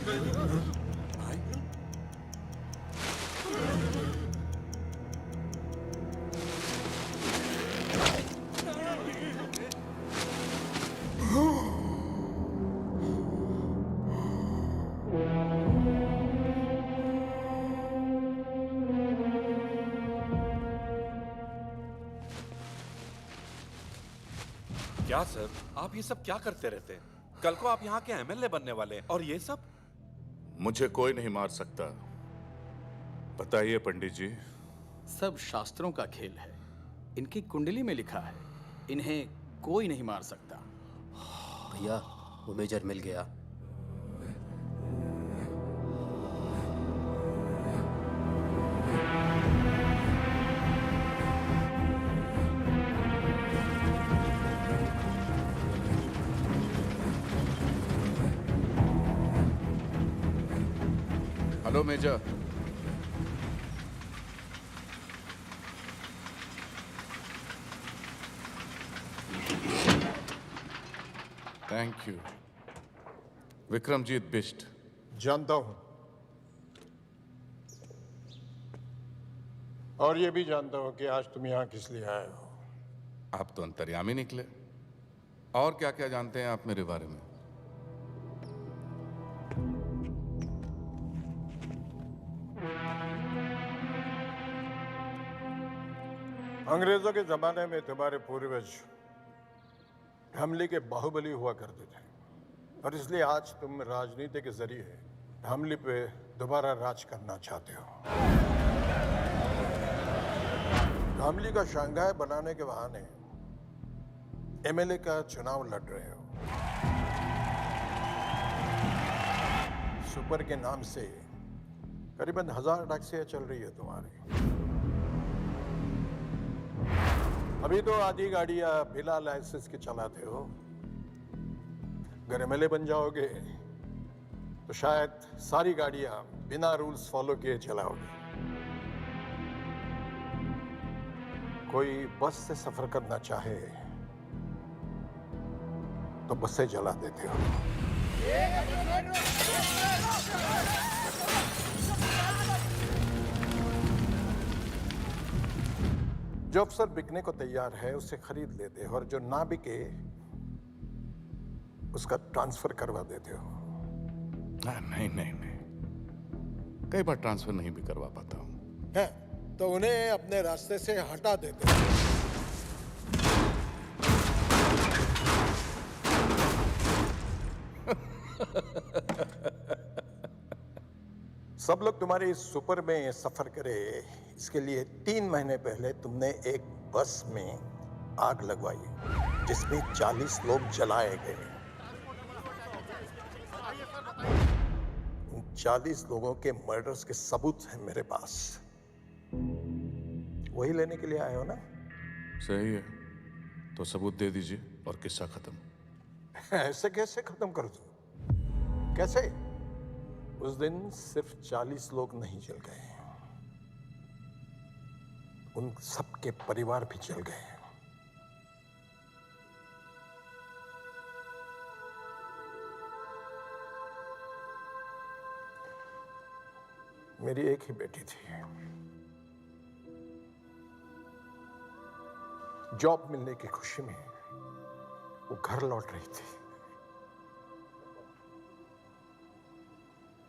भाई क्या सर, आप ये सब क्या करते रहते हैं? कल को आप यहाँ के एमएलए बनने वाले हैं और ये सब। मुझे कोई नहीं मार सकता। बताइए पंडित जी। सब शास्त्रों का खेल है। इनकी कुंडली में लिखा है, इन्हें कोई नहीं मार सकता। भैया, वो मेजर मिल गया। Hello major. Thank you. Vikramjit Bisht. जानता हूं, और ये भी जानता हूं कि आज तुम यहां किस लिए आए हो। आप तो अंतर्यामी निकले। और क्या क्या जानते हैं आप मेरे बारे में? अंग्रेजों के जमाने में तुम्हारे पूर्वज धामली के बाहुबली हुआ करते थे, और इसलिए आज तुम राजनीति के जरिए धामली पे दोबारा राज करना चाहते हो। धामली का शंघाई बनाने के बहाने एमएलए का चुनाव लड़ रहे हो। सुपर के नाम से करीबन 1000 टैक्सियां चल रही है तुम्हारी। अभी तो आधी गाड़ियां बिना लाइसेंस के चलाते हो। अगर एमएलए बन जाओगे तो शायद सारी गाड़ियां बिना रूल्स फॉलो किए चलाओगे। कोई बस से सफर करना चाहे तो बसें जला देते हो। जो अफसर बिकने को तैयार है उसे खरीद लेते हो, और जो ना बिके उसका ट्रांसफर करवा देते हो। नहीं नहीं नहीं, कई बार ट्रांसफर नहीं भी करवा पाता हूं। है तो उन्हें अपने रास्ते से हटा देते हो। सब लोग तुम्हारे इस सुपर में सफर करे, इसके लिए 3 महीने पहले तुमने एक बस में आग लगवाई जिसमें 40 लोग जलाए गए। उन 40 लोगों के मर्डर्स के सबूत हैं मेरे पास। वही लेने के लिए आए हो ना? सही है, तो सबूत दे दीजिए और किस्सा खत्म। ऐसे कैसे खत्म कर दूं? कैसे? उस दिन सिर्फ 40 लोग नहीं जल गए, उन सबके परिवार भी जल गए। मेरी एक ही बेटी थी। जॉब मिलने की खुशी में वो घर लौट रही थी।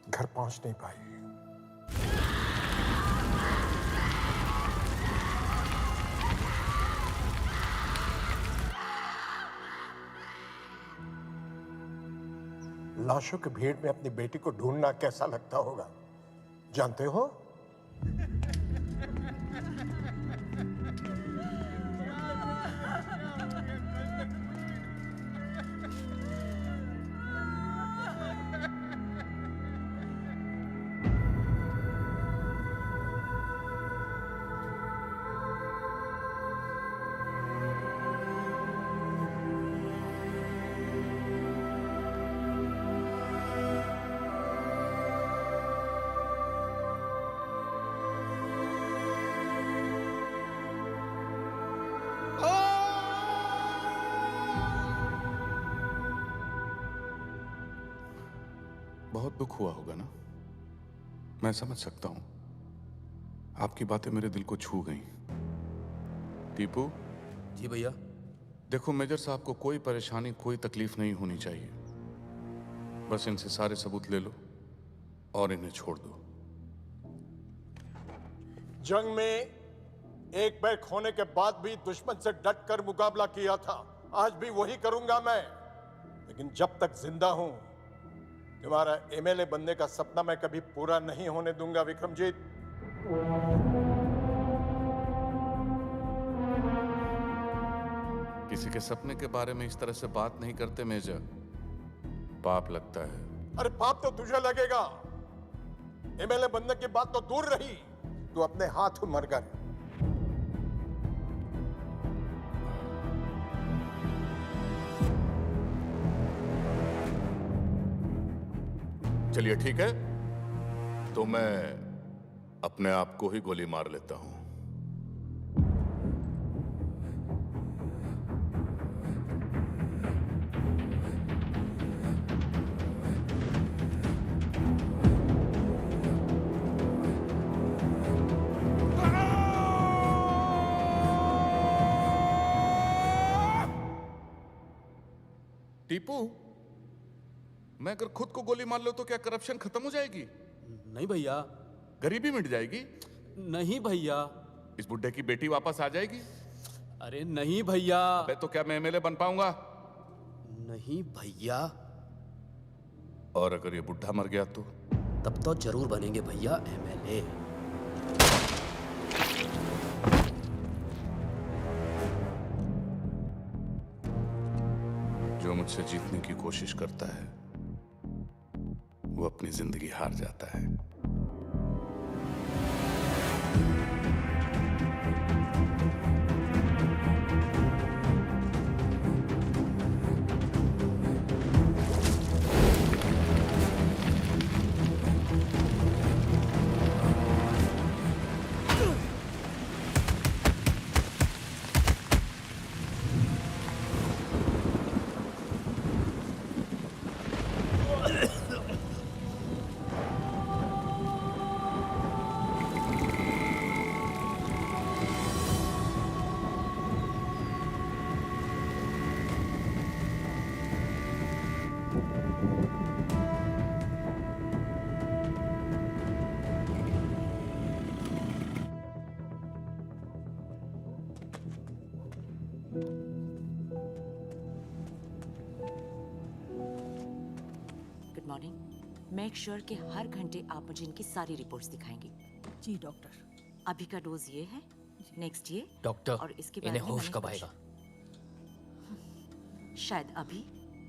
घर पहुंच नहीं पाई। लाशों की भीड़ में अपनी बेटी को ढूंढना कैसा लगता होगा, जानते हो? बहुत दुख हुआ होगा ना। मैं समझ सकता हूं। आपकी बातें मेरे दिल को छू गईं। टीपू, जी भैया। देखो मेजर साहब को कोई परेशानी, कोई तकलीफ नहीं होनी चाहिए। बस इनसे सारे सबूत ले लो और इन्हें छोड़ दो। जंग में एक पैर खोने के बाद भी दुश्मन से डट कर मुकाबला किया था। आज भी वही करूंगा मैं। लेकिन जब तक जिंदा हूं, तुम्हारा एमएलए बनने का सपना मैं कभी पूरा नहीं होने दूंगा विक्रमजीत। किसी के सपने के बारे में इस तरह से बात नहीं करते मेजर, पाप लगता है। अरे पाप तो तुझे लगेगा। एमएलए बनने की बात तो दूर रही, तू अपने हाथ मर गया। चलिए ठीक है, तो मैं अपने आप को ही गोली मार लेता हूं। टीपू, मैं अगर खुद को गोली मार लो तो क्या करप्शन खत्म हो जाएगी? नहीं भैया। गरीबी मिट जाएगी? नहीं भैया। इस बुड्ढे की बेटी वापस आ जाएगी? अरे नहीं भैया। अबे तो क्या मैं एमएलए बन पाऊंगा? नहीं भैया। और अगर ये बुड्ढा मर गया तो? तब तो जरूर बनेंगे भैया एमएलए। जो मुझसे जीतने की कोशिश करता है वो अपनी जिंदगी हार जाता है। Good morning. मेक श्योर कि हर घंटे आप मुझे इनकी सारी रिपोर्ट्स दिखाएंगे। जी डॉक्टर। अभी का डोज ये है, नेक्स्ट ये। डॉक्टर, और इसके बाद इन्हें में होश मैंने कब कुछ- आएगा? शायद अभी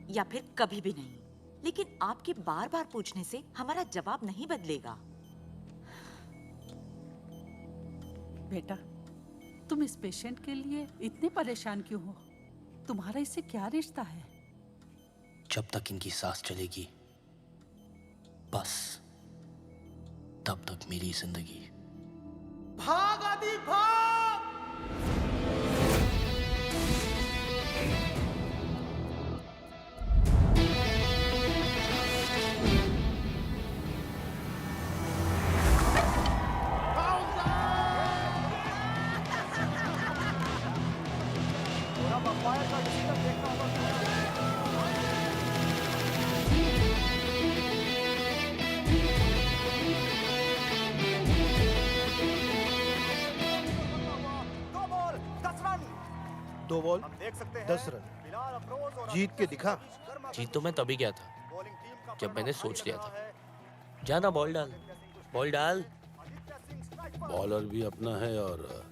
या फिर कभी भी नहीं। लेकिन आपके बार बार पूछने से हमारा जवाब नहीं बदलेगा। बेटा, तुम इस पेशेंट के लिए इतने परेशान क्यों हो? तुम्हारा इससे क्या रिश्ता है? जब तक इनकी सांस चलेगी बस तब तक मेरी जिंदगी। भाग आदि भाग! दो बॉल 10 रन जीत के दिखा। जीत तो मैं तभी गया था जब मैंने सोच लिया था। जाना बॉल डाल, बॉल डाल। बॉलर भी अपना है और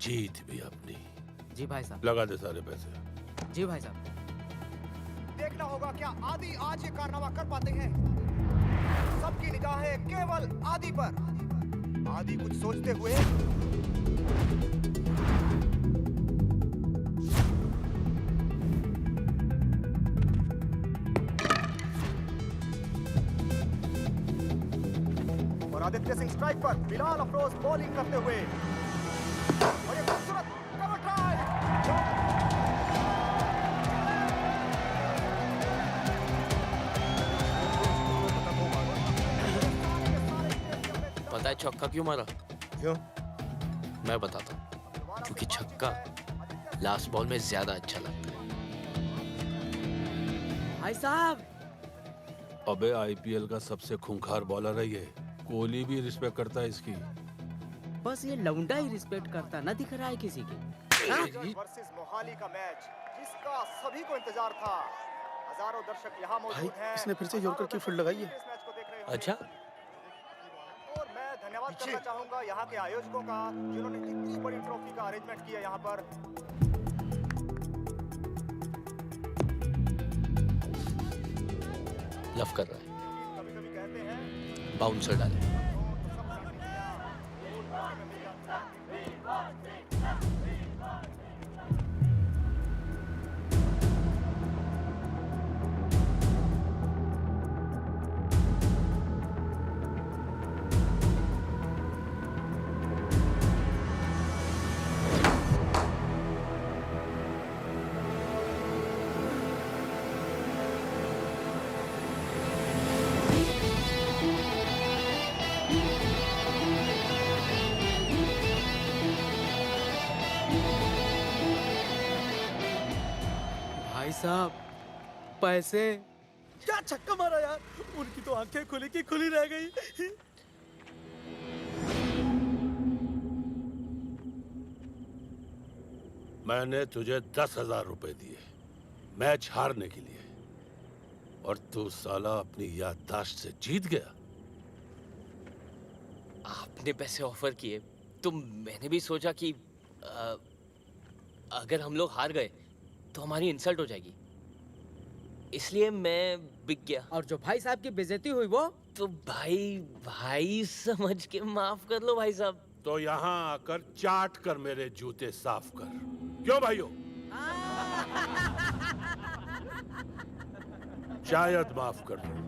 जीत भी अपनी। जी भाई साहब। लगा दे सारे पैसे। जी भाई साहब। देखना होगा क्या आदि आज ये कारनामा कर पाते हैं। सबकी निगाहें केवल आदि पर। आदि कुछ सोचते हुए और आदित्य सिंह स्ट्राइक पर, बिलाल अफरोज बॉलिंग करते हुए और ये खूबसूरत कवर ड्राइव। है चौका क्यों मारा? क्यों? मैं बताता हूँ। क्योंकि छक्का लास्ट बॉल में ज्यादा अच्छा लगता है। भाई साहब, अबे आईपीएल का सबसे खूंखार बॉलर है ये। कोहली भी रिस्पेक्ट करता है इसकी। बस ये लौंडा ही रिस्पेक्ट करता ना दिख रहा है किसी के। वर्सेस मोहाली का मैच जिसका सभी को इंतजार था। हजारों दर्शक यहाँ मौजूद हैं। इसने फिर से यॉर्कर की फील्ड लगाई है। इस मैच को देख रहे होंगे। अच्छा, और मैं धन्यवाद करना चाहूंगा यहाँ के आयोजकों का जिन्होंने इतनी बड़ी ट्रॉफी का अरेंजमेंट किया यहाँ पर। लव कर रहा है। कभी-कभी कहते हैं बाउंसर डाले। भाई साहब, पैसे। क्या छक्का मारा यार, उनकी तो आंखें खुली की खुली रह गई। मैंने तुझे 10,000 रुपए दिए मैच हारने के लिए, और तू साला अपनी याददाश्त से जीत गया। आपने पैसे ऑफर किए तो मैंने भी सोचा कि अगर हम लोग हार गए तो हमारी इंसल्ट हो जाएगी, इसलिए मैं बिक गया। और जो भाई साहब की बेइज्जती हुई वो? तो भाई समझ के माफ कर लो भाई साहब। तो यहाँ आकर चाट कर मेरे जूते साफ कर। क्यों भाइयों? शायद माफ कर दो।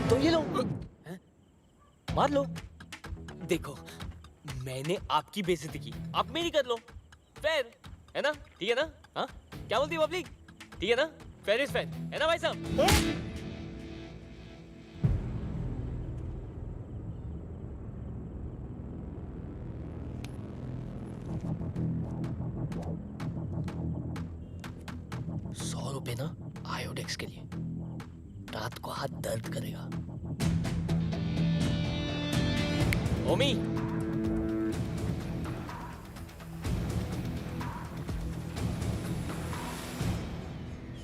तो ये लो, मार लो। देखो, मैंने आपकी बेइज्जती की, आप मेरी कर लो। फेयर है ना? ठीक है ना? हाँ, क्या बोलती है पब्लिक? ठीक है ना? फेयर इज फेयर, है ना भाई साहब? ₹100 ना आयोडेक्स के लिए, रात को हाथ दर्द करेगा। ओमी,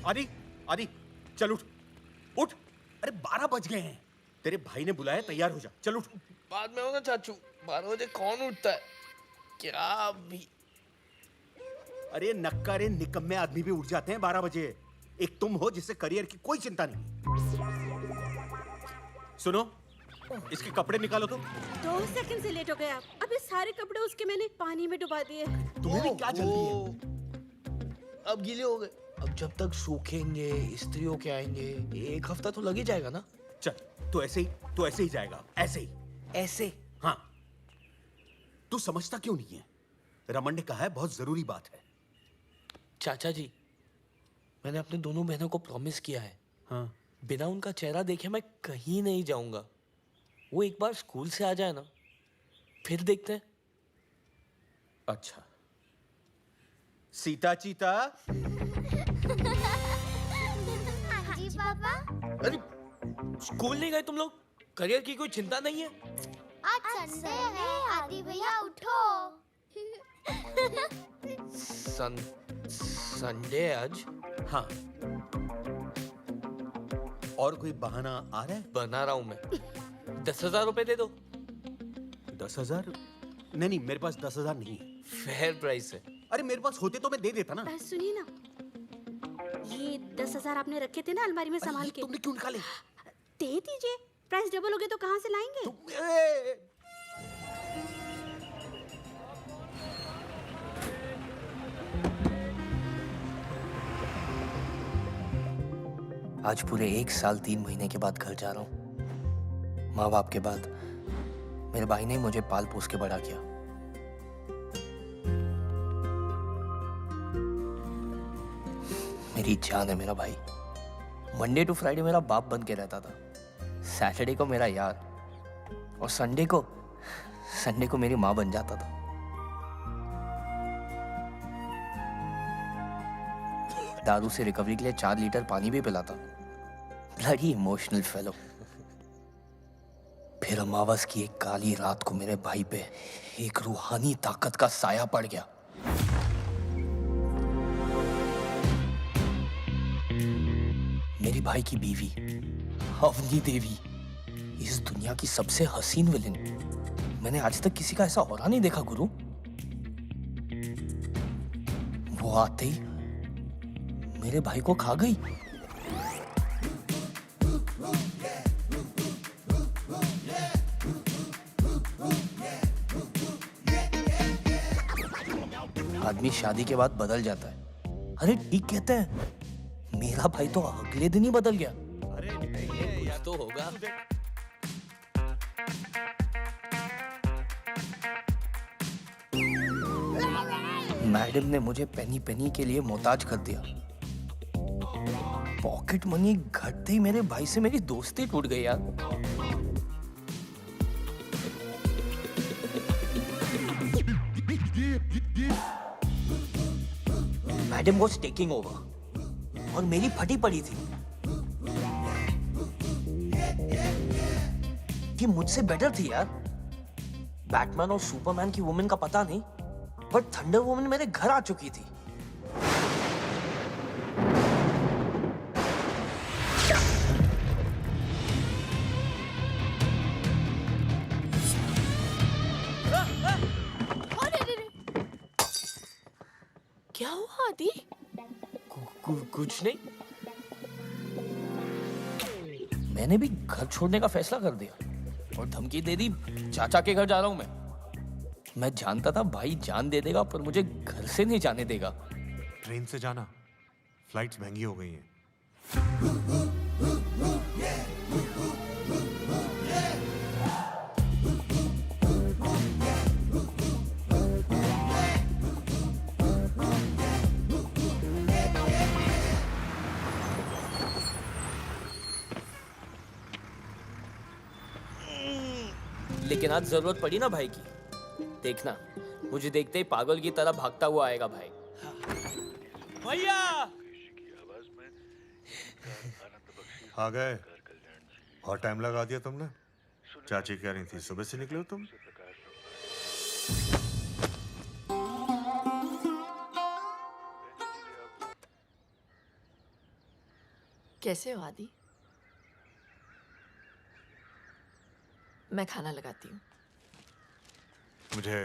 आदि, आदि, चल उठ, उठ। अरे 12 बज गए हैं। तेरे भाई ने बुलाया, तैयार हो जा, चल उठ। बाद में होगा चाचू, 12 बजे कौन उठता है? क्या भी? अरे नक्कारे निकम्मे आदमी भी उठ जाते हैं 12 बजे। एक तुम हो जिससे करियर की कोई चिंता नहीं। सुनो, इसके कपड़े निकालो तो। 2 सेकंड से लेट हो गए आप। अबे सारे कपड़े उसके मैंने पानी में डुबा दिए। तुम्हें भी क्या जल्दी है? अब गीले हो गए। अब जब तक सूखेंगे, इस्त्री होके आएंगे, 1 हफ्ता तो लग ही जाएगा ना। चल, तो ऐसे ही जाएगा, ऐसे ही। ऐसे? हाँ। तू समझता क्यों नहीं है? रमन ने कहा है बहुत जरूरी बात है। चाचा जी, मैंने अपने दोनों बहनों को प्रॉमिस किया है। हाँ। बिना उनका चेहरा देखे मैं कहीं नहीं जाऊंगा। वो एक बार स्कूल से आ जाए ना, फिर देखते हैं। अच्छा। सीता चीता। हाँ जी पापा। अरे स्कूल नहीं गए तुम लोग? करियर की कोई चिंता नहीं है? आज संडे है आदि भैया, उठो। संडे आज? हाँ। और कोई बहाना आ रहा है? बना रहा हूं मैं। 10,000 रुपए दे दो। 10,000? नहीं, मेरे पास 10,000 नहीं है। फेयर प्राइस है। अरे मेरे पास होते तो मैं दे देता ना। सुनिए ना, ये 10,000 आपने रखे थे ना अलमारी में संभाल के, तुमने क्यों निकाले? दे दीजिए। प्राइस डबल हो गए तो कहाँ से लाएंगे? आज पूरे 1 साल 3 महीने के बाद घर जा रहा हूँ। माँ बाप के बाद मेरे भाई ने मुझे पाल पोस के बड़ा किया। मेरी जान है मेरा भाई। मंडे टू फ्राइडे मेरा बाप बन के रहता था, सैटरडे को मेरा यार, और संडे को मेरी माँ बन जाता था। दारू से रिकवरी के लिए 4 लीटर पानी भी पिलाता। Bloody emotional fellow. फिर अमावस की एक काली रात को मेरे भाई पे एक रूहानी ताकत का साया पड़ गया। मेरी भाई की बीवी अवनी देवी, इस दुनिया की सबसे हसीन विलेन। मैंने आज तक किसी का ऐसा औरा नहीं देखा गुरु। वो आते ही मेरे भाई को खा गई। आदमी शादी के बाद बदल जाता है। अरे ठीक कहते हैं, मेरा भाई तो अगले दिन ही बदल गया। अरे कुछ तो होगा। मैडम ने मुझे पेनी पेनी के लिए मोहताज कर दिया। पॉकेट मनी घटते ही मेरे भाई से मेरी दोस्ती टूट गई यार। मैडम वॉज टेकिंग ओवर और मेरी फटी पड़ी थी। ये मुझसे बेटर थी यार। बैटमैन और सुपरमैन की वुमेन का पता नहीं, बट थंडर वुमेन मेरे घर आ चुकी थी। क्या हुआ आदि? कुछ नहीं। मैंने भी घर छोड़ने का फैसला कर दिया और धमकी दे दी, चाचा के घर जा रहा हूं मैं जानता था भाई जान दे देगा, पर मुझे घर से नहीं जाने देगा। ट्रेन से जाना, फ्लाइट्स महंगी हो गई हैं। लेकिन आज जरूरत पड़ी ना भाई की। देखना, मुझे देखते ही पागल की तरह भागता हुआ आएगा भाई। भैया आ गए। और टाइम लगा दिया तुमने। चाची कह रही थी सुबह से निकले हो तुम। कैसे हो आदि? मैं खाना लगाती हूँ। मुझे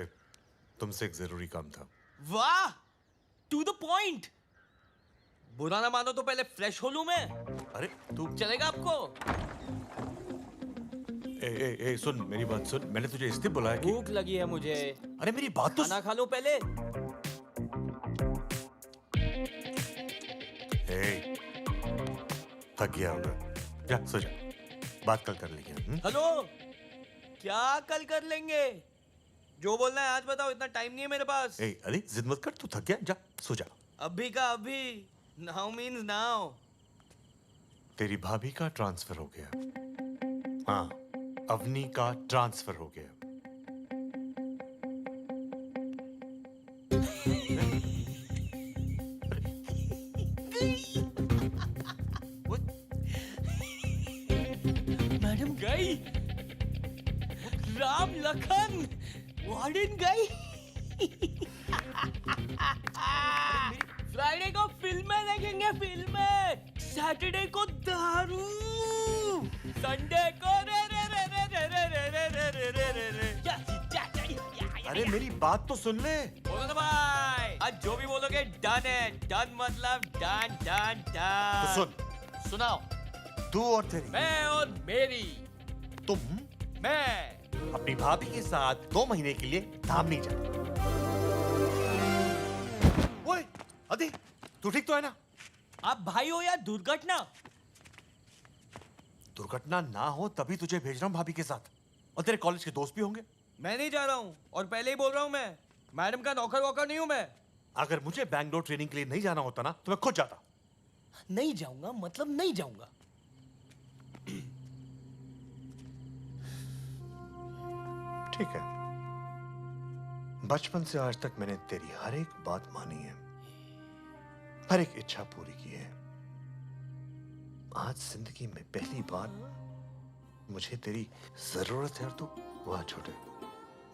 तुमसे एक जरूरी काम था। वाह, टू द पॉइंट। बुरा ना मानो तो पहले फ्रेश हो लूं मैं। अरे तू चलेगा आपको? ए, सुन मेरी बात सुन। मैंने तुझे इसलिए बुलाया कि भूख लगी है मुझे। अरे मेरी बात तो खाना खा लो पहले। थक गया होगा, जा सो जा। बात कल कर लेंगे। हेलो, क्या कल कर लेंगे? जो बोलना है आज बताओ, इतना टाइम नहीं है मेरे पास। अरे जिद मत कर, तू थक गया, जा सो जा। अभी का अभी, नाउ मीन्स नाउ। तेरी भाभी का ट्रांसफर हो गया। हाँ, अवनी का ट्रांसफर हो गया। मैडम गई, राम लखन वार्डन गई। फ्राइडे को फिल्में देखेंगे, फिल्में। सैटरडे को दारू, संडे को रे रे रे रे रे रे रे रे रे रे रे रे। अरे मेरी बात तो सुन ले। बोलो ना भाई, आज जो भी बोलोगे डन है। डन मतलब डन डन डन। तो सुन, सुनाओ। तू और तेरी, मैं और मेरी, तुम, मैं अपनी भाभी के साथ 2 महीने के लिए धाम नहीं जाते। ओए, अदी, तू ठीक तो है ना? आप भाई हो या दुर्घटना? दुर्घटना ना हो तभी तुझे भेज रहा हूँ भाभी के साथ। और तेरे कॉलेज के दोस्त भी होंगे। मैं नहीं जा रहा हूँ, और पहले ही बोल रहा हूँ, मैं मैडम का नौकर वोकर नहीं हूँ मैं। अगर मुझे बैंगलोर ट्रेनिंग के लिए नहीं जाना होता ना तो मैं खुद जाता। नहीं जाऊंगा मतलब नहीं जाऊंगा। ठीक है, बचपन से आज तक मैंने तेरी हर एक बात मानी है, हर एक इच्छा पूरी की है। आज जिंदगी में पहली बार मुझे तेरी जरूरत है यार। तू वाह छोटे,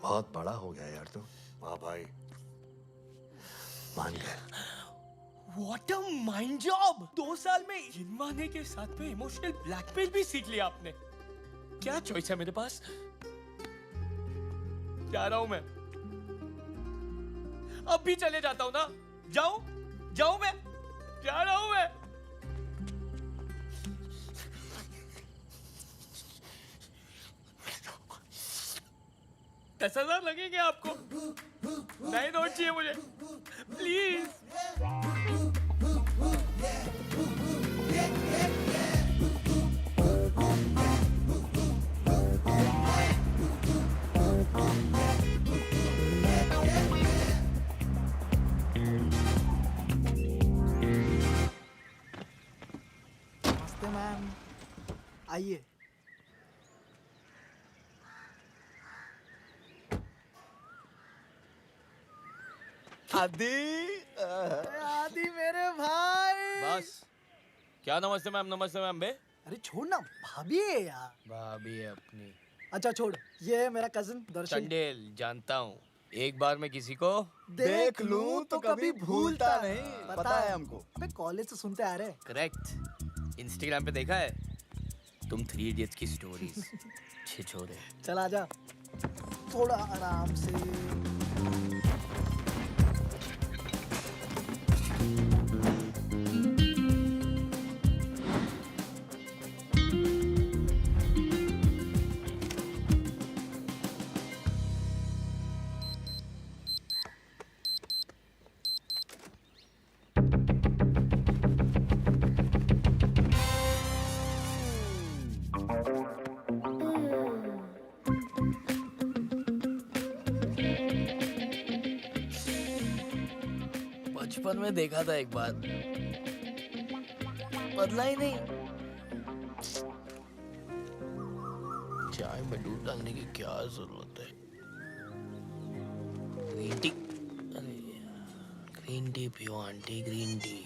बहुत बड़ा हो गया यार तू। वाह भाई, मान गया। What a mind job! 2 साल में इनमाने के साथ में इमोशनल ब्लैकमेल भी सीख लिया आपने। क्या चॉइस है मेरे पास? जा रहा हूं मैं, अब भी चले जाता हूं ना। जाऊं मैं, जा रहा हूं मैं। 10,000 लगेंगे आपको। नए नोट चाहिए मुझे, प्लीज। नमस्ते मैम, आइए। आदि मेरे भाई। बस क्या नमस्ते मैम बे। अरे छोड़ ना, भाभी है यार। भाभी है अपनी। अच्छा छोड़, ये है मेरा कजिन दर्शन। चंडेल जानता हूँ, एक बार मैं किसी को देख लूं तो कभी भूलता नहीं, पता है हमको। अबे कॉलेज से सुनते आ रहे। करेक्ट, इंस्टाग्राम पे देखा है तुम 3 इडियट्स की स्टोरीज। छिछोरे। चल आजा, थोड़ा आराम से। बचपन में देखा था एक बार, बदला ही नहीं। चाय में दूध डालने की क्या जरूरत है? ग्रीन टी, अरे ग्रीन टी पियो aunty, green tea.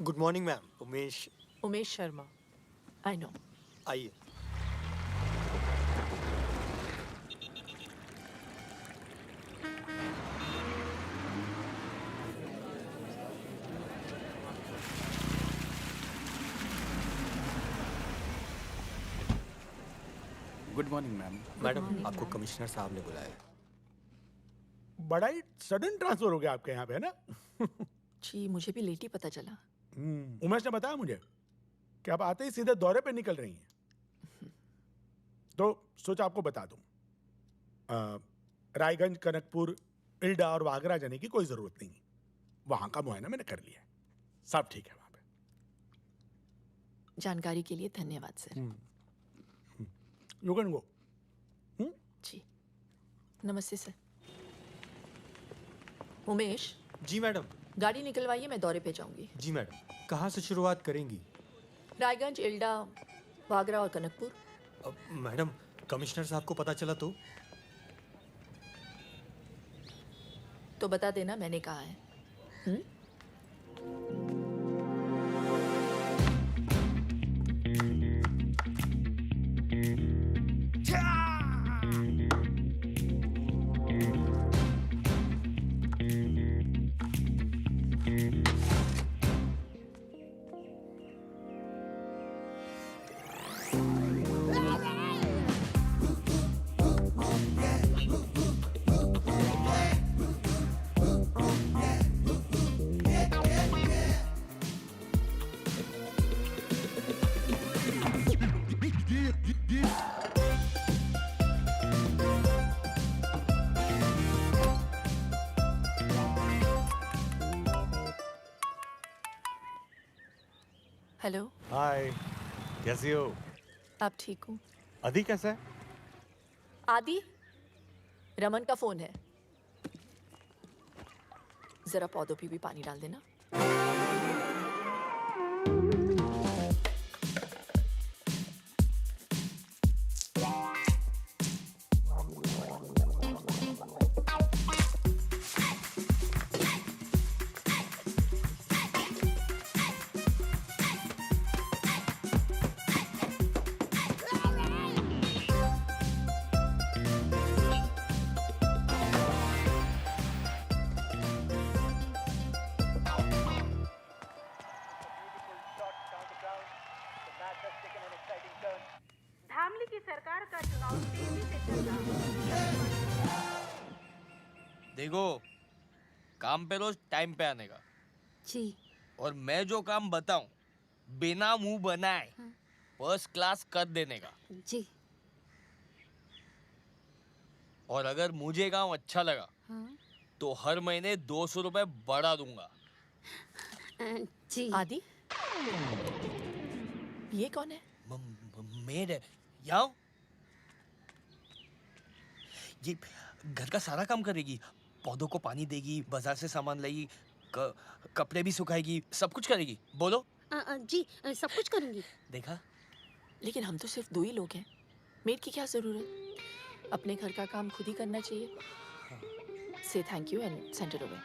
Good morning ma'am, Umesh Sharma. I know. आइए। Good morning ma'am. मैडम, आपको कमिश्नर साहब ने बुलाया। बड़ा ही सडन ट्रांसफर हो गया आपके यहाँ पे, है ना? जी मुझे भी लेट ही पता चला। उमेश ने बताया मुझे कि आप आते ही सीधे दौरे पे निकल रही हैं, तो सोचा आपको बता दूं। रायगंज, कनकपुर, इल्डा और वागरा जाने की कोई जरूरत नहीं। वहां का मुआयना मैंने कर लिया, सब ठीक है वहां पे। जानकारी के लिए धन्यवाद सर। You can go. जी नमस्ते सर। उमेश। जी मैडम। गाड़ी निकलवाइए, मैं दौरे पे जाऊंगी। जी मैडम। कहाँ से शुरुआत करेंगी? रायगंज, इल्डा, वागरा और कनकपुर। मैडम, कमिश्नर साहब को पता चला तो बता देना मैंने कहा है। हेलो। हाय, कैसी हो? आप ठीक हो? आदि कैसा है? आदि, रमन का फोन है, जरा पौधों पे भी पानी डाल देना। धामली की सरकार का चुनाव तेजी से चल रहा है। देखो, काम पे रोज टाइम पे आने का जी। और मैं जो काम बताऊं बिना मुंह बनाए फर्स्ट क्लास कर देने का जी। और अगर मुझे काम अच्छा लगा तो हर महीने 200 रुपए बढ़ा दूंगा। जी। आदि, ये कौन है? मेड है। यहाँ ये घर का सारा काम करेगी, पौधों को पानी देगी, बाजार से सामान लाएगी, कपड़े भी सुखाएगी, सब कुछ करेगी। बोलो। जी, सब कुछ करूंगी। देखा? लेकिन हम तो सिर्फ 2 ही लोग हैं, मेड की क्या जरूरत? अपने घर का काम खुद ही करना चाहिए। से thank you and send it away.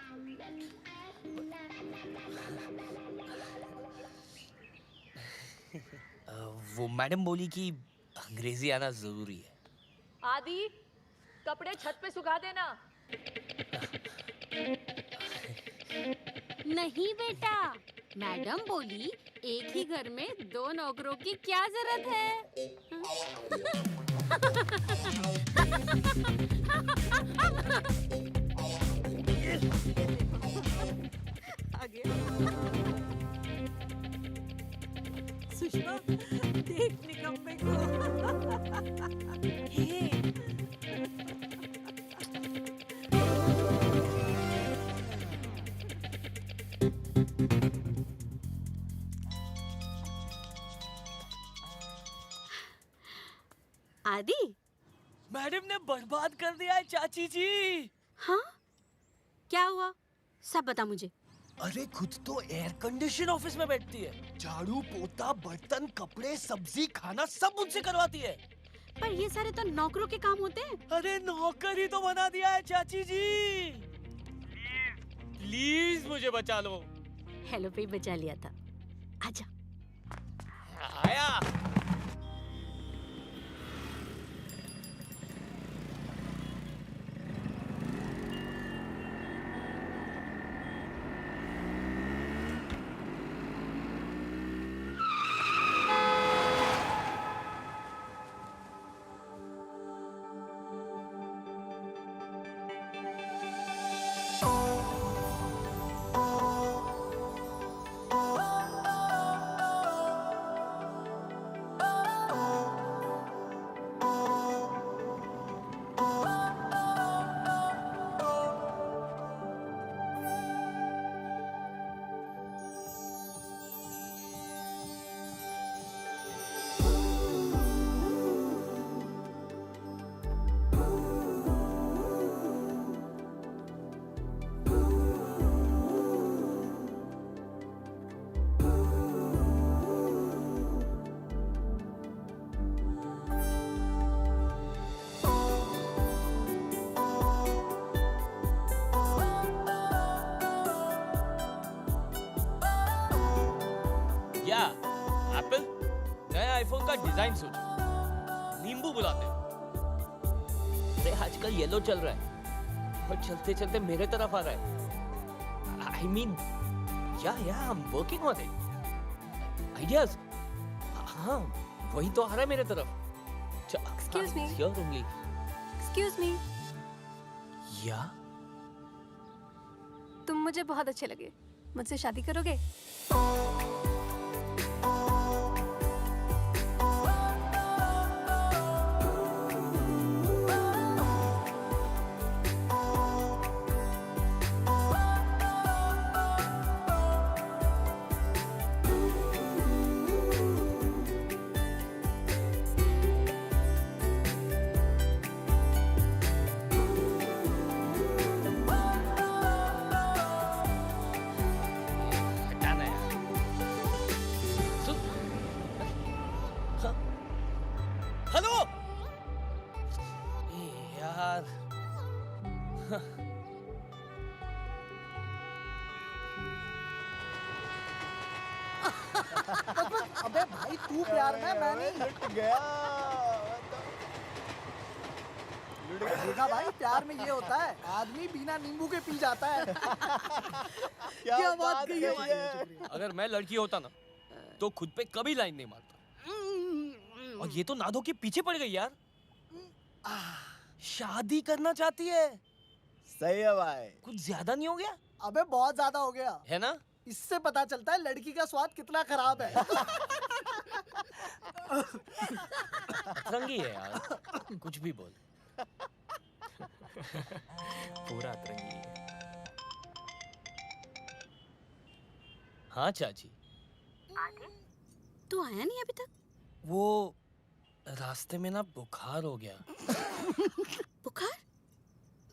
वो मैडम बोली कि अंग्रेजी आना जरूरी है। आदि, कपड़े छत पे सुखा देना। नहीं बेटा, मैडम बोली एक ही घर में 2 नौकरों की क्या जरूरत आगे। सुषमा, देख निकम्मे को। आदि, मैडम ने बर्बाद कर दिया है चाची जी। हाँ? क्या हुआ? सब बता मुझे। अरे खुद तो एयर कंडीशन ऑफिस में बैठती है, झाड़ू पोता बर्तन कपड़े सब्जी खाना सब मुझसे करवाती है। पर ये सारे तो नौकरों के काम होते हैं। अरे नौकर ही तो बना दिया है चाची जी। प्लीज मुझे बचा लो। हेलो पे बचा लिया था। आजा। आया। क्या एप्पल नया आईफोन का डिजाइन सोचो, नींबू बुलाते हैं। अरे आजकल येलो चल रहा है और चलते चलते मेरे तरफ आ रहा है। आई मीन या I am working on it. Ideas, हाँ वही तो आ रहा है मेरे तरफ। Excuse me. Here only. Excuse me, या तुम मुझे बहुत अच्छे लगे, मुझसे शादी करोगे? अबे भाई तू प्यार में मैं नहीं। लुट गया। देखा भाई प्यार में ये होता है, आदमी बिना नींबू के पी जाता है। क्या बात कही है भाई। अगर मैं लड़की होता ना तो खुद पे कभी लाइन नहीं मारता। और ये तो नादो के पीछे पड़ गई यार। शादी करना चाहती है। सही है भाई। कुछ ज्यादा नहीं हो गया? अबे बहुत ज्यादा हो गया है ना? इससे पता चलता है लड़की का स्वाद कितना खराब है। अतरंगी है यार, कुछ भी बोल। पूरा अतरंगी है। हाँ चाची। तू आया नहीं अभी तक? वो रास्ते में ना बुखार हो गया। बुखार?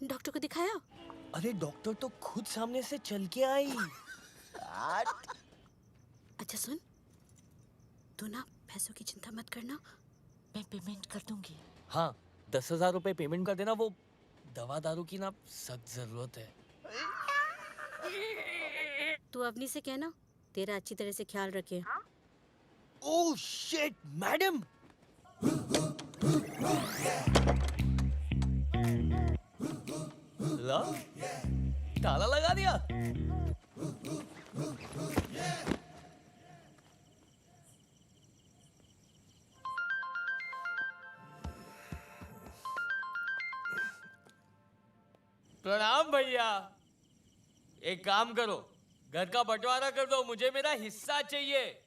डॉक्टर को दिखाया? अरे डॉक्टर तो खुद सामने से चल के आई। अच्छा सुन, तू ना पैसों की चिंता मत करना, मैं पेमेंट कर दूंगी। हाँ 10,000 रुपए पेमेंट कर देना। वो दवा दारू की ना सख्त जरूरत है। तू अवनी से कहना तेरा अच्छी तरह से ख्याल रखे। Oh shit madam. ला, ताला लगा दिया। प्रणाम भैया। एक काम करो, घर का बंटवारा कर दो, मुझे मेरा हिस्सा चाहिए।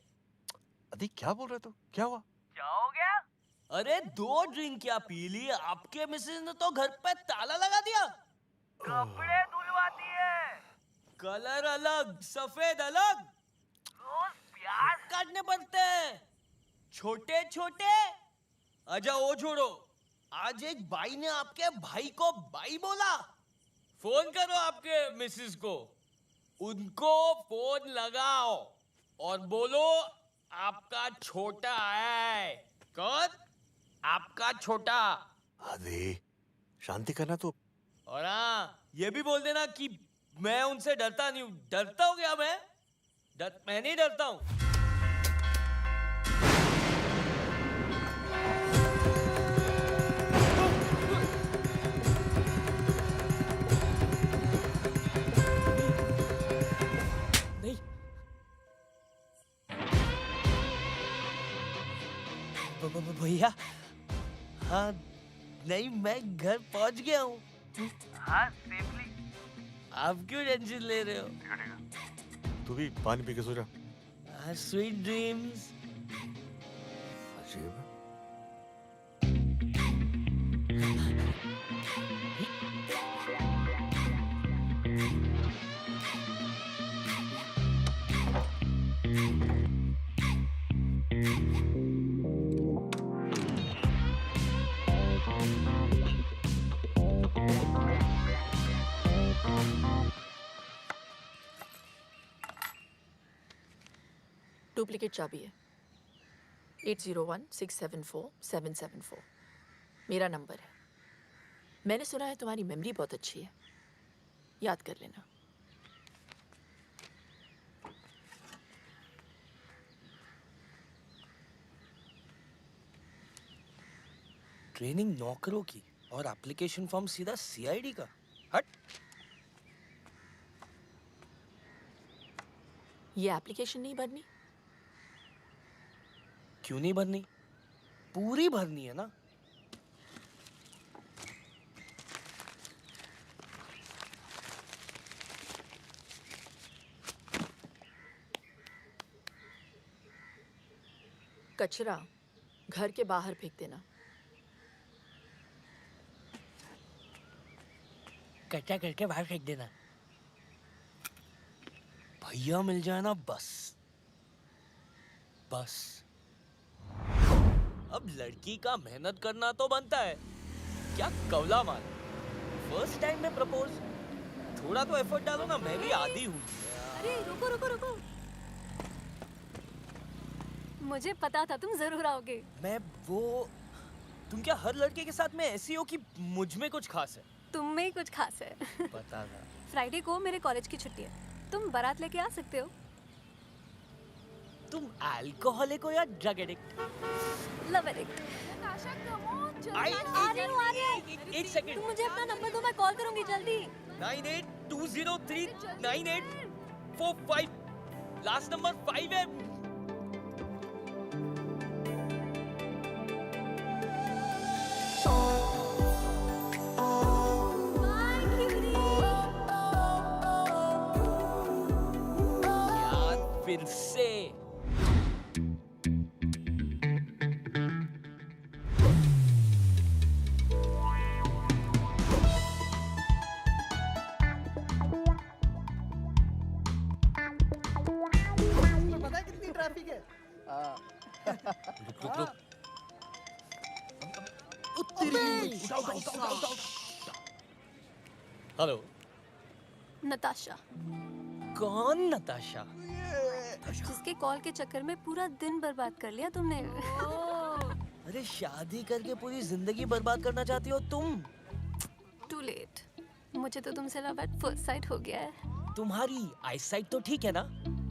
अरे क्या बोल रहे तू? क्या हुआ? क्या हो गया? अरे 2 ड्रिंक क्या पी ली, आपके मिसेज ने तो घर पे ताला लगा दिया। कपड़े धुलवाती है, कलर अलग सफेद अलग, रोज प्याज काटने पड़ते हैं छोटे छोटे। अच्छा वो छोड़ो, आज एक बाई ने आपके भाई को बाई बोला। फोन करो आपके मिसेस को, उनको फोन लगाओ और बोलो आपका छोटा है। कौन? आपका छोटा। अरे शांति करना तो। और हाँ ये भी बोल देना कि मैं उनसे डरता नहीं हूँ। डरता हूँ क्या मैं? मैं नहीं डरता हूँ। भैया हाँ नहीं, मैं घर पहुंच गया हूँ। हाँ सेफली। आप क्यों टेंशन ले रहे हो? तू भी पानी पी के सो जा। Sweet dreams. अजीब है। डुप्लीकेट चाबी है। 8016747774 मेरा नंबर है। मैंने सुना है तुम्हारी मेमोरी बहुत अच्छी है, याद कर लेना। ट्रेनिंग नौकरों की और एप्लीकेशन फॉर्म सीधा सीआईडी का। हट। ये एप्लीकेशन नहीं भरनी? क्यों नहीं भरनी? पूरी भरनी है ना। कचरा घर के बाहर फेंक देना। कच्चा करके बाहर फेंक देना। भैया मिल जाए ना बस बस। अब लड़की का मेहनत करना तो बनता है, क्या कवला मार। फर्स्ट टाइम में प्रपोज, थोड़ा तो एफर्ट डालो ना। मैं भी आदी हूँ। अरे रुको रुको रुको, मुझे पता था तुम जरूर आओगे। मैं वो, तुम क्या हर लड़के के साथ में ऐसी हो कि मुझ में कुछ खास है? तुम में ही कुछ खास है। पता था। फ्राइडे को मेरे कॉलेज की छुट्टी है, तुम बारात लेके आ सकते हो। तुम अल्कोहलिक हो या ड्रग एडिक्ट? Love addict. एक सेकंड। तुम मुझे अपना नंबर दो, मैं कॉल करूंगी जल्दी। 9820398445 लास्ट नंबर 5 है। यार फिर से पता है कितनी ट्रैफिक है? रुक। हेलो नताशा। कौन नताशा? जिसके कॉल के चक्कर में पूरा दिन बर्बाद कर लिया तुमने। अरे शादी करके पूरी जिंदगी बर्बाद करना चाहती हो तुम? Too late. मुझे तो तुमसे लव एट फर्स्ट साइट हो गया है। तुम्हारी आईसाइट तो ठीक है ना?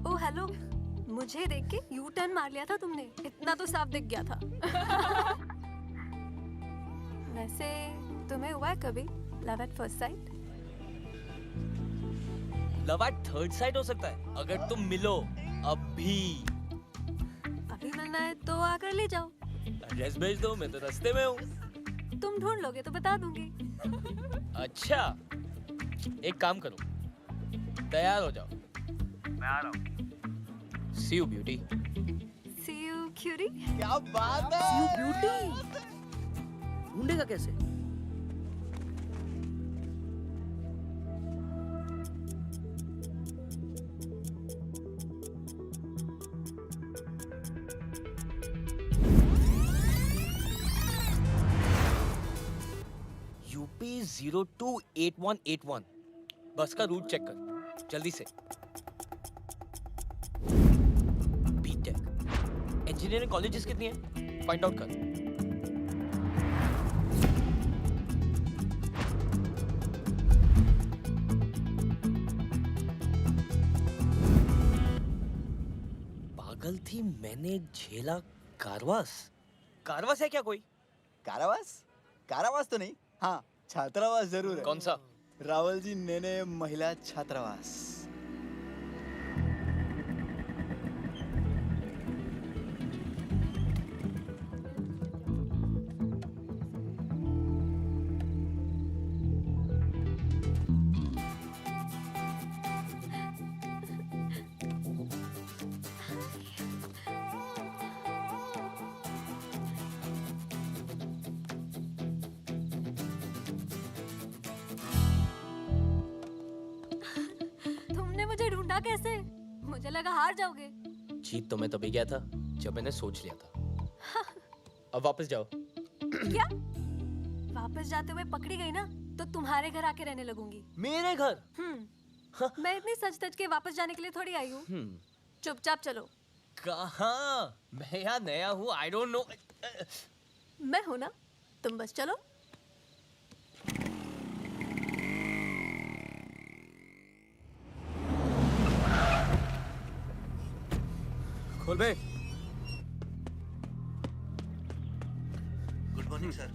ओ हेलो, मुझे देख के यू टर्न मार लिया था तुमने, इतना तो साफ दिख गया था। वैसे तुम्हें हुआ है कभी love at first sight? Love at third site हो सकता है अगर तुम मिलो अभी। अभी मिलना है तो आकर ले जाओ। एड्रेस भेज दो, मैं तो रास्ते में हूँ। तुम ढूंढ लोगे तो बता दूंगी। अच्छा, एक काम करो, तैयार हो जाओ, मैं आ रहा हूँ। See you beauty. See you cutie. क्या बात है? See you beauty. ढूंढेगा कैसे? UP 028181 बस का रूट चेक कर जल्दी से। बीटेक इंजीनियरिंग कॉलेजेस कितनी है फाइंड आउट कर। पागल थी मैंने झेला कारवास। कारवास है क्या कोई? कारावास? कारावास तो नहीं, हाँ छात्रावास जरूर है। कौन सा? रावल जी नेने महिला छात्रावास। तुमने मुझे ढूंढा कैसे? मुझे लगा हार जाओगे। जीत तो मैं तभी गया था जब मैंने सोच लिया था। अब वापस जाओ। क्या? वापस जाते हुए पकड़ी गई ना तो तुम्हारे घर आके रहने लगूंगी। मेरे घर? मैं इतनी सच धज के वापस जाने के लिए थोड़ी आई हूँ। चुपचाप चलो। कहाँ? मैं यहाँ नया हूँ, आई डोंट नो। मैं हूँ ना, तुम बस चलो। खोल बे। Good morning sir.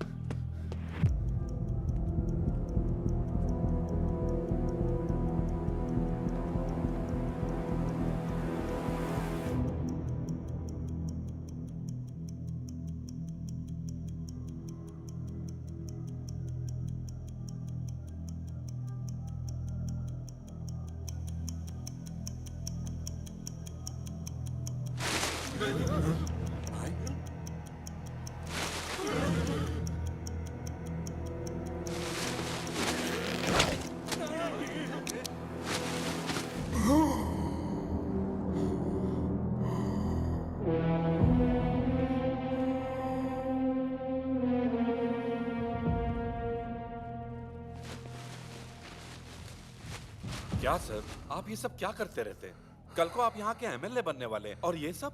क्या सर, आप ये सब क्या करते रहते हैं? कल को आप यहाँ के एमएलए बनने वाले हैं और ये सब?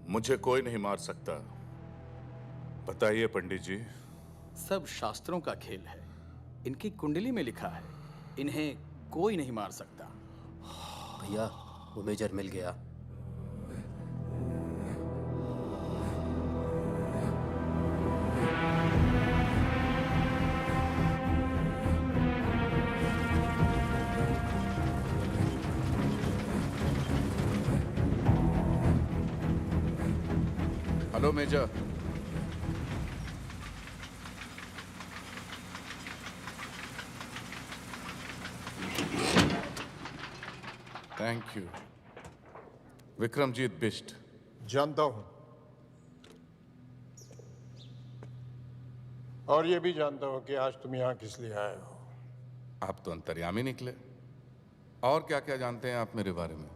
मुझे कोई नहीं मार सकता। बताइए पंडित जी। सब शास्त्रों का खेल है। इनकी कुंडली में लिखा है, इन्हें कोई नहीं मार सकता। भैया वो मेजर मिल गया। करो major. Thank you. Vikramjit Bisht. जानता हूं, और ये भी जानता हूं कि आज तुम यहां किस लिए आए हो। आप तो अंतर्यामी निकले। और क्या क्या जानते हैं आप मेरे बारे में?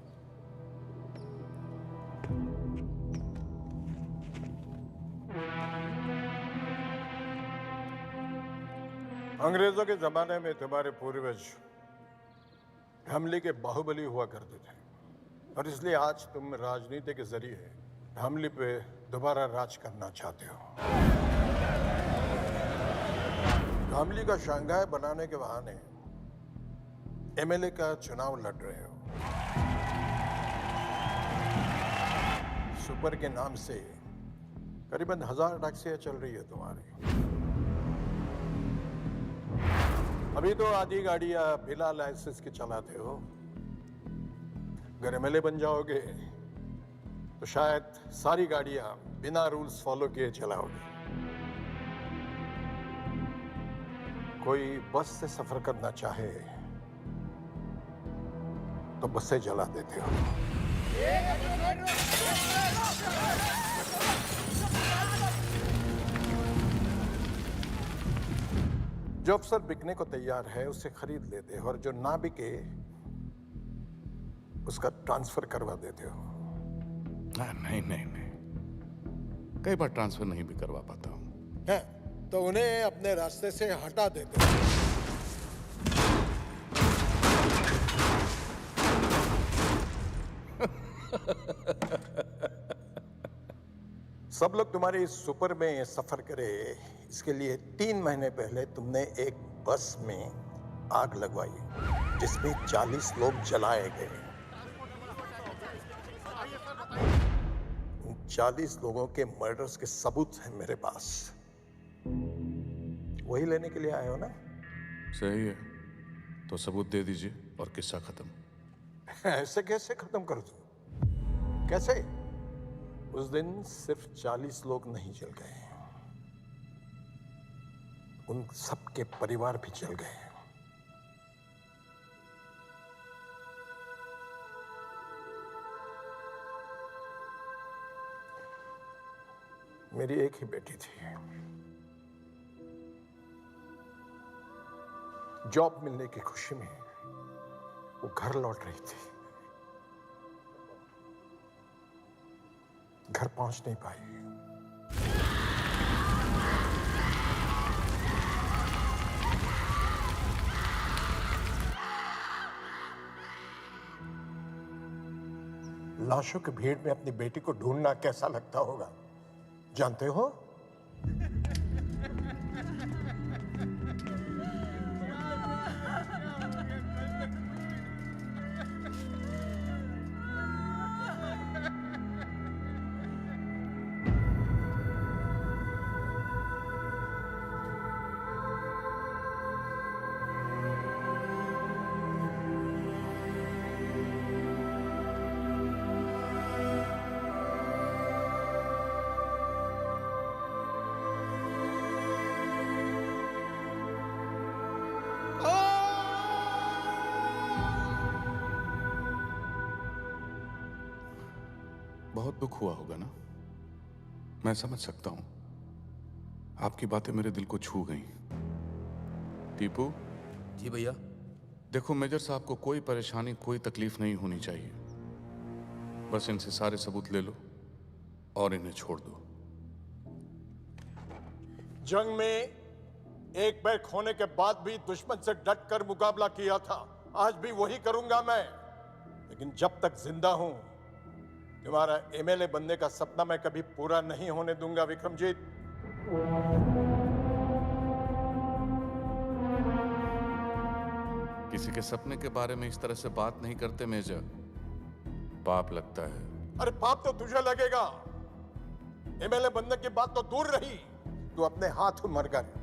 अंग्रेजों के जमाने में तुम्हारे पूर्वज हमली के बाहुबली हुआ करते थे, और इसलिए आज तुम राजनीति के जरिए हमली पे दोबारा राज करना चाहते हो। हमली का शंघाई बनाने के बहाने एमएलए का चुनाव लड़ रहे हो। सुपर के नाम से करीबन 1000 टैक्सियां चल रही है तुम्हारी। अभी तो आधी गाड़ियां बिना लाइसेंस के चलाते हो। अगर एमएलए बन जाओगे तो शायद सारी गाड़ियां बिना रूल्स फॉलो किए चलाओगे। कोई बस से सफर करना चाहे तो बसें जला देते हो। जो अफसर बिकने को तैयार है उसे खरीद लेते हो, और जो ना बिके उसका ट्रांसफर करवा देते हो। नहीं नहीं नहीं, कई बार ट्रांसफर नहीं भी करवा पाता हूं। है तो उन्हें अपने रास्ते से हटा देते हो। सब लोग तुम्हारे इस सुपर में सफर करे, इसके लिए 3 महीने पहले तुमने एक बस में आग लगवाई जिसमें 40 लोग जलाए गए। उन 40 लोगों के मर्डर्स के सबूत हैं मेरे पास। वही लेने के लिए आए हो ना? सही है, तो सबूत दे दीजिए और किस्सा खत्म। ऐसे कैसे खत्म कर दूं? कैसे? उस दिन सिर्फ 40 लोग नहीं जल गए, उन सबके परिवार भी जल गए। मेरी एक ही बेटी थी। जॉब मिलने की खुशी में वो घर लौट रही थी। घर पहुंच नहीं पाई। लाशों की भीड़ में अपनी बेटी को ढूंढना कैसा लगता होगा, जानते हो? बहुत दुख हुआ होगा ना? मैं समझ सकता हूं। आपकी बातें मेरे दिल को छू गई। टीपू जी भैया। देखो मेजर साहब को कोई परेशानी, कोई तकलीफ नहीं होनी चाहिए। बस इनसे सारे सबूत ले लो और इन्हें छोड़ दो। जंग में एक पैर खोने के बाद भी दुश्मन से डट कर मुकाबला किया था। आज भी वही करूंगा मैं। लेकिन जब तक जिंदा हूं, तुम्हारा एमएलए बनने का सपना मैं कभी पूरा नहीं होने दूंगा, विक्रमजीत। किसी के सपने के बारे में इस तरह से बात नहीं करते मेजर, पाप लगता है। अरे पाप तो तुझे लगेगा। एमएलए बनने की बात तो दूर रही, तू अपने हाथ मर गया।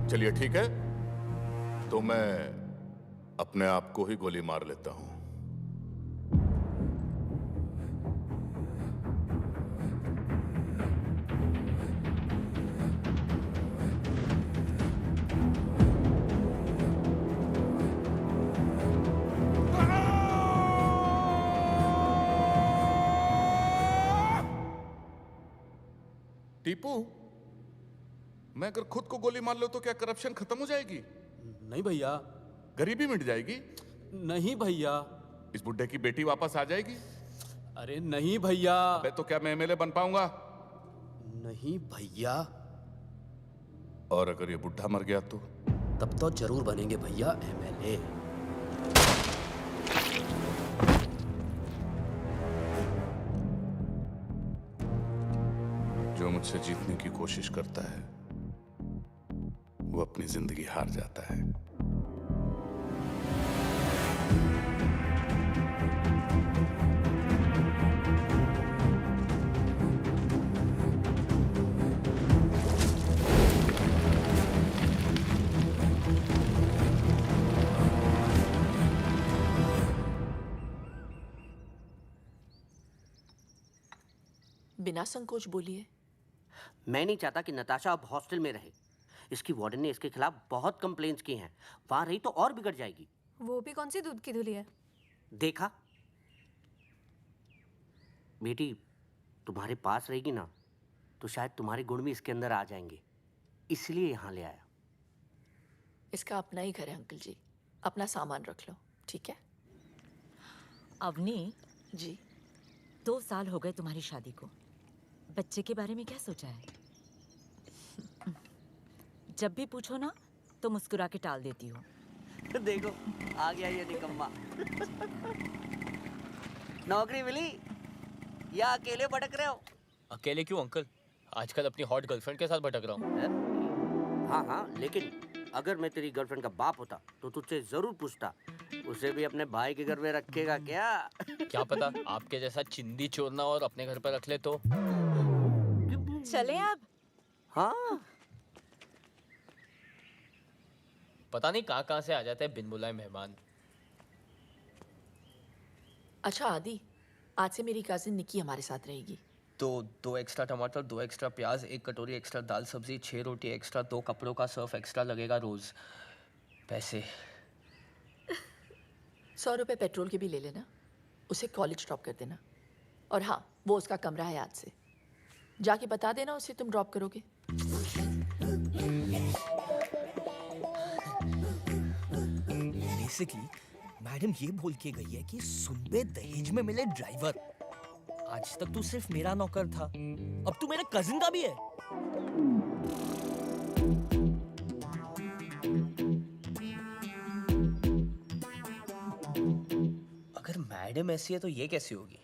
चलिए ठीक है, तो मैं अपने आप को ही गोली मार लेता हूं। टीपू, मैं अगर खुद को गोली मार लो तो क्या करप्शन खत्म हो जाएगी? नहीं भैया। गरीबी मिट जाएगी? नहीं भैया। इस बुड्ढे की बेटी वापस आ जाएगी? अरे नहीं भैया। अबे तो क्या मैं एमएलए बन पाऊंगा? नहीं भैया। और अगर ये बुड्ढा मर गया तो? तब तो जरूर बनेंगे भैया एमएलए। जो मुझसे जीतने की कोशिश करता है वो अपनी जिंदगी हार जाता है। बिना संकोच बोलिए। मैं नहीं चाहता कि नताशा अब हॉस्टल में रहे। इसकी वार्डन ने इसके खिलाफ बहुत कंप्लेंट्स की हैं। वहां रही तो और बिगड़ जाएगी। वो भी कौन सी दूध की धुली है? देखा बेटी, तुम्हारे पास रहेगी ना तो शायद तुम्हारे गुण भी इसके अंदर आ जाएंगे, इसलिए यहाँ ले आया। इसका अपना ही घर है अंकल जी, अपना सामान रख लो, ठीक है? अवनी जी, 2 साल हो गए तुम्हारी शादी को। बच्चे के बारे में क्या सोचा है? जब भी पूछो ना तो मुस्कुरा के टाल देती हो। देखो आ गया ये निकम्मा। नौकरी मिली या अकेले भटक रहे हो? अकेले क्यों अंकल, आजकल अपनी हॉट गर्लफ्रेंड के साथ भटक रहा हूँ। हाँ हाँ, लेकिन अगर मैं तेरी गर्लफ्रेंड का बाप होता तो तुझसे जरूर पूछता, उसे भी अपने भाई के घर में रखेगा क्या? क्या पता आपके जैसा चिंदी चोरना और अपने घर पर रख ले तो। चले अब। हाँ, पता नहीं कहाँ से आ जाते हैं बिन बुलाए मेहमान। अच्छा आदि, आज से मेरी कजिन निकी हमारे साथ रहेगी। तो 2 एक्स्ट्रा टमाटर, 2 एक्स्ट्रा प्याज, 1 कटोरी एक्स्ट्रा दाल सब्जी, 6 रोटी एक्स्ट्रा, 2 कपड़ों का सर्फ एक्स्ट्रा लगेगा रोज। पैसे 100 रुपए पेट्रोल के भी ले लेना, उसे कॉलेज ड्रॉप कर देना। और हाँ, वो उसका कमरा है आज से, जाके बता देना उसे तुम ड्रॉप करोगे। बेसिकली मैडम ये बोल के गई है कि सुनबे दहेज में मिले ड्राइवर। आज तक तू सिर्फ मेरा नौकर था, अब तू मेरे कजिन का भी है। अगर मैडम ऐसी है तो ये कैसी होगी?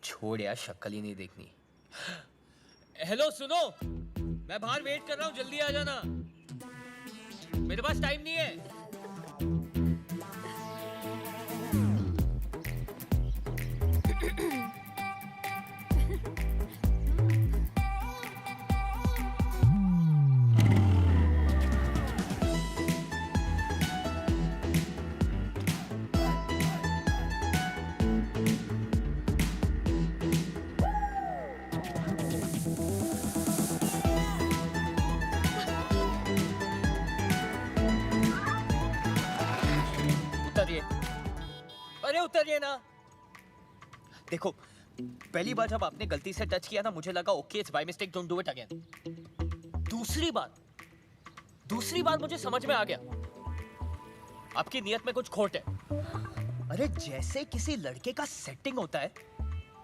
छोड़ यार, शक्ल ही नहीं देखनी। हेलो सुनो, मैं बाहर वेट कर रहा हूँ, जल्दी आ जाना, मेरे पास टाइम नहीं है। अरे उतरिए ना। देखो, पहली बार जब आपने गलती से टच किया ना, मुझे लगा okay it's by mistake, don't do it again. दूसरी बार मुझे समझ में आ गया आपकी नियत में कुछ खोट है। अरे जैसे किसी लड़के का सेटिंग होता है,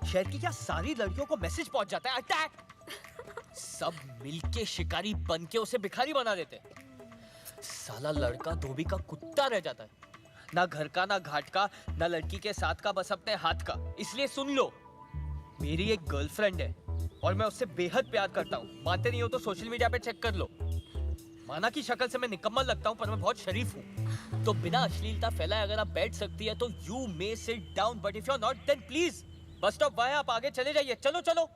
शहर की क्या सारी लड़कियों को मैसेज पहुंच जाता है अटैक, सब मिलके शिकारी बन के उसे भिखारी बना देते। साला लड़का धोबी का कुत्ता रह जाता है, ना घर का, ना घाट का, ना लड़की के साथ का, बस अपने हाथ का। इसलिए सुन लो, मेरी एक गर्लफ्रेंड है और मैं उससे बेहद प्यार करता हूँ। मानते नहीं हो तो सोशल मीडिया पे चेक कर लो। माना कि शक्ल से मैं निकम्मा लगता हूँ, पर मैं बहुत शरीफ हूँ। तो बिना अश्लीलता फैलाए अगर आप बैठ सकती है तो you may sit down, but if you are not then please बस स्टॉप वहाँ है, आप आगे चले जाइए। चलो चलो।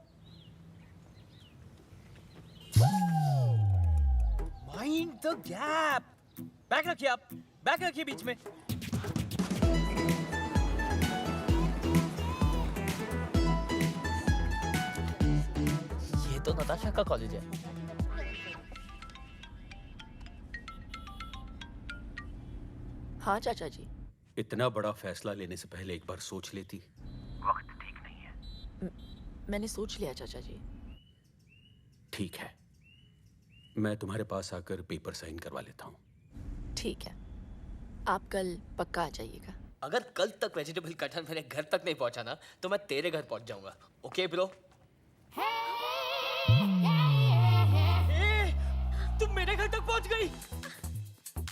Mind the gap. बैग रखिए आप, बैग रखिए बीच में। ये तो नताशा का कॉलेज है। हाँ चाचा जी। इतना बड़ा फैसला लेने से पहले एक बार सोच लेती। वक्त ठीक नहीं है। मैंने सोच लिया चाचा जी। ठीक है, मैं तुम्हारे पास आकर पेपर साइन करवा लेता हूँ। ठीक है, आप कल पक्का आ जाइएगा। अगर कल तक वेजिटेबल कटहल मेरे घर तक नहीं पहुंचा ना तो मैं तेरे घर पहुंच जाऊंगा। Okay bro? तुम मेरे घर तक पहुंच गई।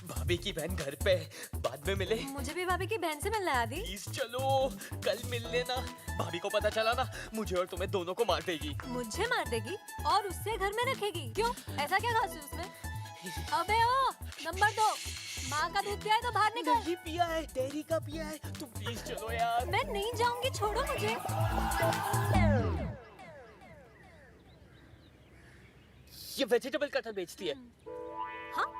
भाभी की बहन घर पे, बाद में मिले। मुझे भी भाभी की बहन से मिलना है आदि। प्लीज चलो, कल मिल लेना। भाभी को पता चला ना, मुझे और तुम्हें दोनों को मार देगी। मुझे मार देगी और उससे घर में रखेगी? क्यों, ऐसा क्या खास है उसमें? अबे ओ, नंबर 2, माँ का दूध पिया है तो बाहर निकल। नहीं पिया है, डेयरी का पिया है। तुम प्लीज चलो यार। मैं नहीं जाऊंगी, छोड़ो मुझे। ये वेजिटेबल कटहल बेचती है। हाँ?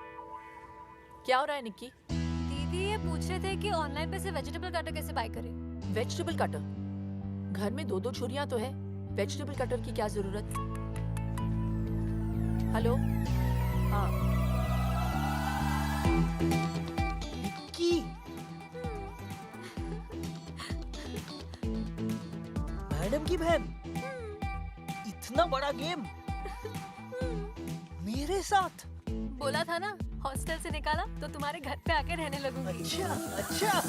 क्या हो रहा है निक्की? दीदी ये पूछ रहे थे कि ऑनलाइन पे से वेजिटेबल कटर कैसे बाय करें। Vegetable cutter? घर में 2-2 छुरियां तो है, वेजिटेबल कटर की क्या जरूरत? हेलो? हाँ। निक्की, मैडम की बहन, इतना बड़ा गेम मेरे साथ। बोला था ना, हॉस्टल से निकाला तो तुम्हारे घर पे आके रहने लगूंगी। अच्छा, अच्छा।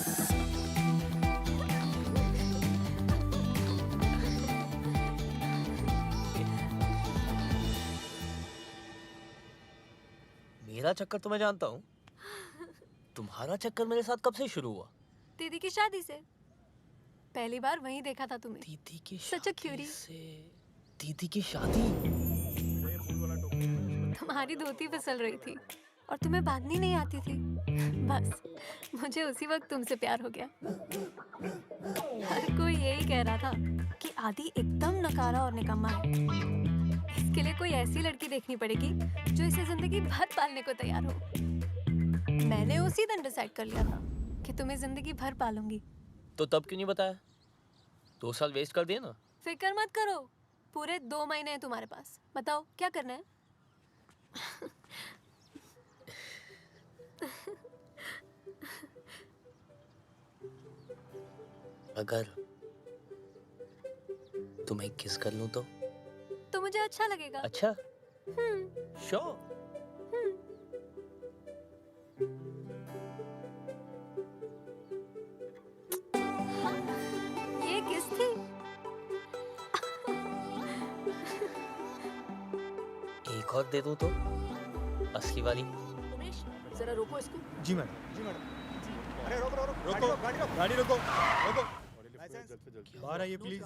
मेरा चक्कर तो मैं जानता हूँ, तुम्हारा चक्कर मेरे साथ कब से शुरू हुआ? दीदी की शादी से। पहली बार वहीं देखा था तुम्हें। दीदी की शादी से? दीदी की शादी? तुम्हारी धोती फिसल रही थी और तुम्हें बांधनी नहीं आती थी। बस मुझे उसी वक्त तुमसे प्यार हो गया। हर कोई यही कह रहा था कि आदि एकदम नकारा और निकम्मा है। इसके लिए कोई ऐसी लड़की देखनी पड़ेगी जो इसे जिंदगी भर पालने को तैयार हो। मैंने उसी दिन डिसाइड कर लिया था कि तुम्हें जिंदगी भर पालूंगी। तो तब क्यों नहीं बताया? 2 साल वेस्ट कर दिए ना। फिक्र मत करो, पूरे 2 महीने हैं तुम्हारे पास। बताओ क्या करना है? अगर तुम्हें किस कर लूं तो मुझे अच्छा लगेगा। अच्छा? श्योर। ये किस थी? एक और दे दूं तो? असली वाली। उमेश, जरा रोको इसको। जी मैडम। जी मैडम। अरे रोको रोको रोको, गाड़ी रोको रोको। बाहर आइए प्लीज।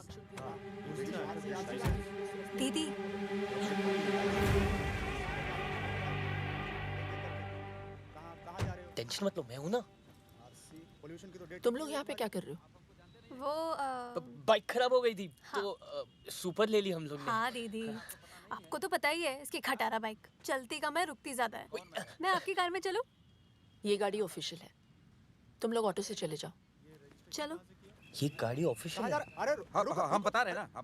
दीदी टेंशन मत लो, मैं हूं ना। तुम लोग यहाँ पे क्या कर रहे हो? वो बाइक खराब हो गई थी तो सुपर ले ली हम लोग ने। हाँ दीदी, आपको तो पता ही है इसकी खटारा बाइक चलती कम है, रुकती ज्यादा है। मैं आपकी कार में चलूं? ये गाड़ी ऑफिशियल है, तुम लोग ऑटो से चले जाओ। चलो। ये गाड़ी ऑफिशियल है? अरे हम बता रहे हैं ना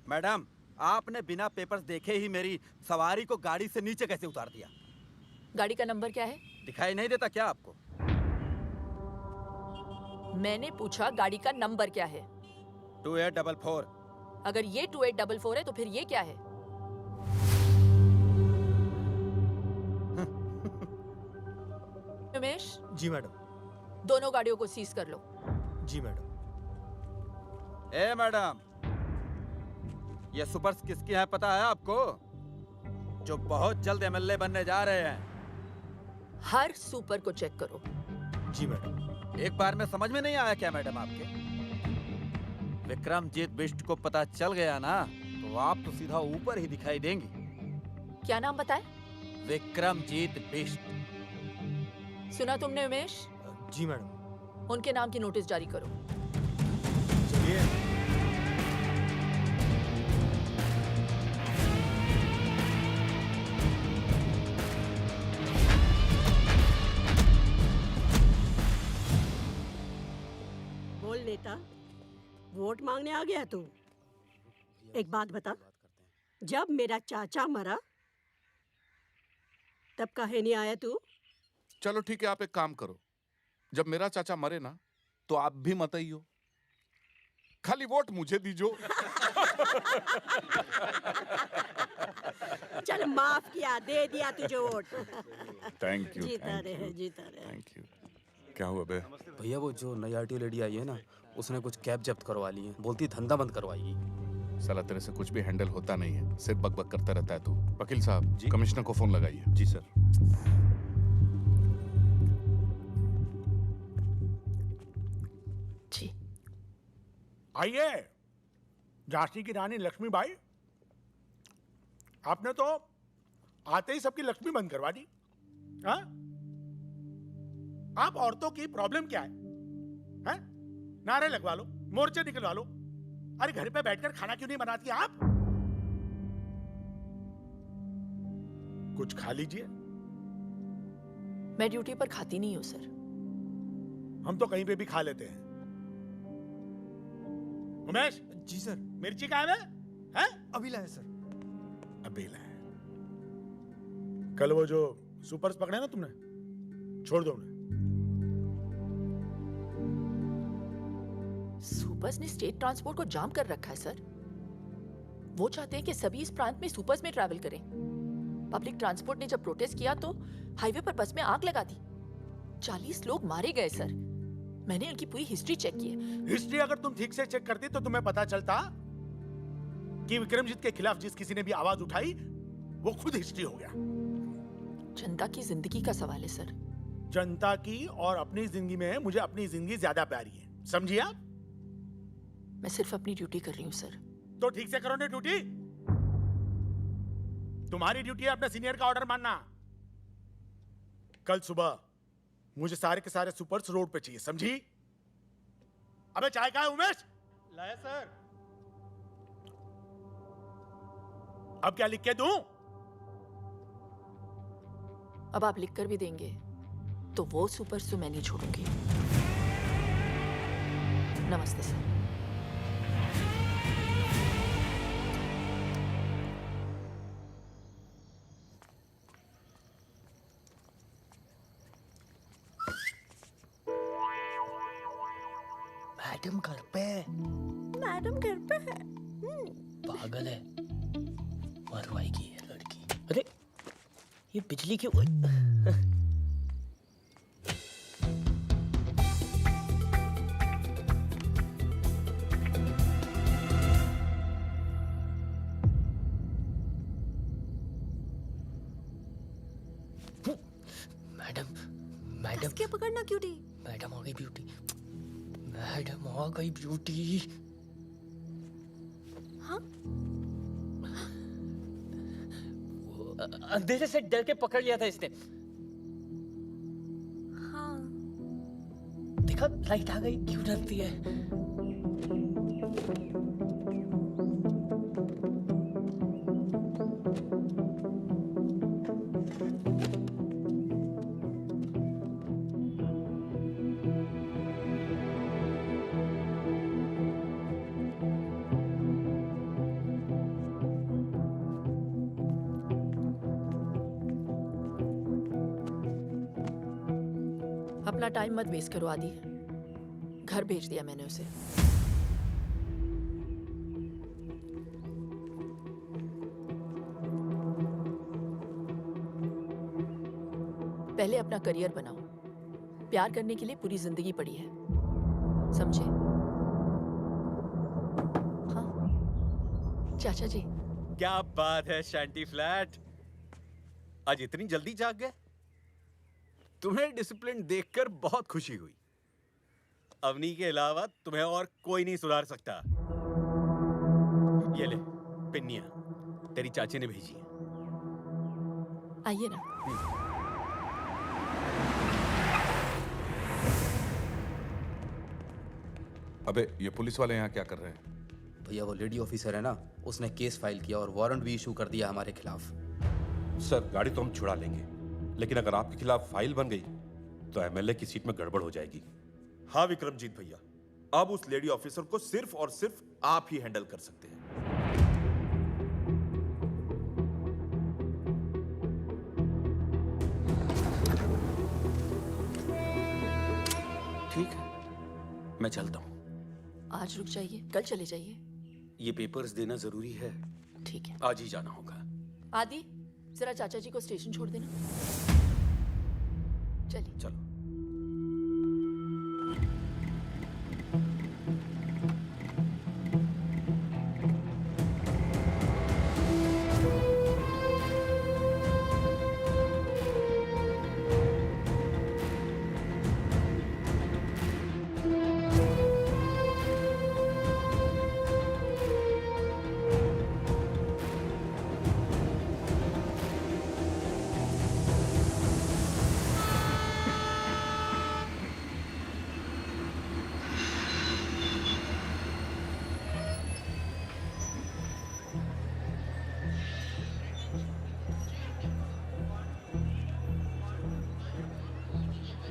मैडम, आपने बिना पेपर्स देखे ही मेरी सवारी को गाड़ी से नीचे कैसे उतार दिया? गाड़ी का नंबर क्या है? दिखाई नहीं देता क्या आपको? मैंने पूछा गाड़ी का नंबर क्या है? 2844। अगर ये 2844 है तो फिर ये क्या है? उमेश। जी मैडम। दोनों गाड़ियों को सीज कर लो। जी मैडम। ए मैडम, ये सुपर्स किसकी है पता है आपको? जो बहुत जल्द एमएलए बनने जा रहे हैं। हर सुपर को चेक करो। जी मैडम। एक बार में समझ में नहीं आया क्या मैडम आपके? विक्रमजीत बिष्ट को पता चल गया ना तो आप तो सीधा ऊपर ही दिखाई देंगी। क्या नाम बताए? विक्रमजीत बिष्ट। सुना तुमने उमेश? जी मैडम। उनके नाम की नोटिस जारी करो। चलिए। वोट मांगने आ गया तू? एक बात बता, जब मेरा चाचा मरा तब काहे नहीं आया तू? चलो ठीक है, आप एक काम करो, जब मेरा चाचा मरे ना तो आप भी मत आइयो, खाली वोट मुझे दीजो। चल माफ किया, दे दिया तुझे वोट। Thank you. जीता रहे, जीता रहे। Thank you. क्या हुआ बे? भैया वो जो नई आरटी लेडी आई है ना, उसने कुछ कैब जब्त करवा ली है, बोलती धंधा बंद करवाएगी। साला तेरे से कुछ भी हैंडल होता नहीं है, सिर्फ बकबक करता रहता है तू। वकील साहब जी, कमिश्नर को फोन लगाइए। जी सर। जी। आइए झांसी की रानी लक्ष्मीबाई, आपने तो आते ही सबकी लक्ष्मी बंद करवा दी। हाँ? आप औरतों की प्रॉब्लम क्या है? हैं? नारे लगवा लो, मोर्चे निकलवा लो। अरे घर पे बैठकर खाना क्यों नहीं बनाती आप? कुछ खा लीजिए। मैं ड्यूटी पर खाती नहीं हूँ सर। हम तो कहीं पे भी खा लेते हैं। उमेश। जी सर। मिर्ची कहाँ है? हैं? अभी लाए सर। अभी लाए। कल वो जो सुपर्स पकड़े ना तुमने, छोड़ दो उन्हें। सुपर्स ने स्टेट ट्रांसपोर्ट को जाम कर रखा है सर। वो चाहते हैं कि सभी इस प्रांत में सुपर्स में ट्रैवल करें। पब्लिक ट्रांसपोर्ट ने जब प्रोटेस्ट किया तो हाईवे पर बस में आग लगा दी। 40 लोग मारे गए सर। मैंने उनकी पूरी हिस्ट्री चेक की है। हिस्ट्री अगर तुम ठीक से चेक करती तो तुम्हें पता चलता कि विक्रमजीत के खिलाफ जिस किसी ने भी आवाज उठाई वो खुद हिस्ट्री हो गया। जनता की जिंदगी का सवाल है सर। जनता की और अपनी जिंदगी में मुझे अपनी जिंदगी ज्यादा प्यारी है, समझिए आप? मैं सिर्फ अपनी ड्यूटी कर रही हूँ सर। तो ठीक से करो ना ड्यूटी। तुम्हारी ड्यूटी है अपने सीनियर का ऑर्डर मानना। कल सुबह मुझे सारे के सारे सुपर्स रोड पे चाहिए, समझी? अबे चाय कहाँ है उमेश? लाया सर। अब क्या लिख के दूं? अब आप लिख कर भी देंगे तो वो सुपर्स तो मैं नहीं छोड़ूंगी। नमस्ते सर। मैडम घर पे है। मैडम घर पे है। पागल है, मरवाएगी ये लड़की। अरे ये बिजली क्यों? मैडम क्या पकड़ना क्यों दी? मैडम आ गई ब्यूटी। मैडम आ गई ब्यूटी। हाँ? अंधेरे से डर के पकड़ लिया था इसने। हाँ। देखा लाइट आ गई, क्यों डरती है? अपना टाइम मत वेस्ट करो आदि। घर भेज दिया मैंने उसे। पहले अपना करियर बनाओ। प्यार करने के लिए पूरी जिंदगी पड़ी है, समझे? हाँ चाचा जी। क्या बात है शैंटी फ्लैट, आज इतनी जल्दी जाग गए? तुम्हें डिसिप्लिन देखकर बहुत खुशी हुई। अवनी के अलावा तुम्हें और कोई नहीं सुधार सकता। ये ले पिन्निया, तेरी चाची ने भेजी है। आइए ना। अबे ये पुलिस वाले यहाँ क्या कर रहे हैं? भैया वो लेडी ऑफिसर है ना, उसने केस फाइल किया और वारंट भी इशू कर दिया हमारे खिलाफ। सर गाड़ी तो हम छुड़ा लेंगे, लेकिन अगर आपके खिलाफ फाइल बन गई तो एमएलए की सीट में गड़बड़ हो जाएगी। हाँ विक्रमजीत भैया, अब उस लेडी ऑफिसर को सिर्फ और सिर्फ आप ही हैंडल कर सकते हैं। ठीक है, मैं चलता हूँ। आज रुक जाइए, कल चले जाइए। ये पेपर्स देना जरूरी है। ठीक है, आज ही जाना होगा। आदि जरा चाचा जी को स्टेशन छोड़ देना। चलिए। चलो।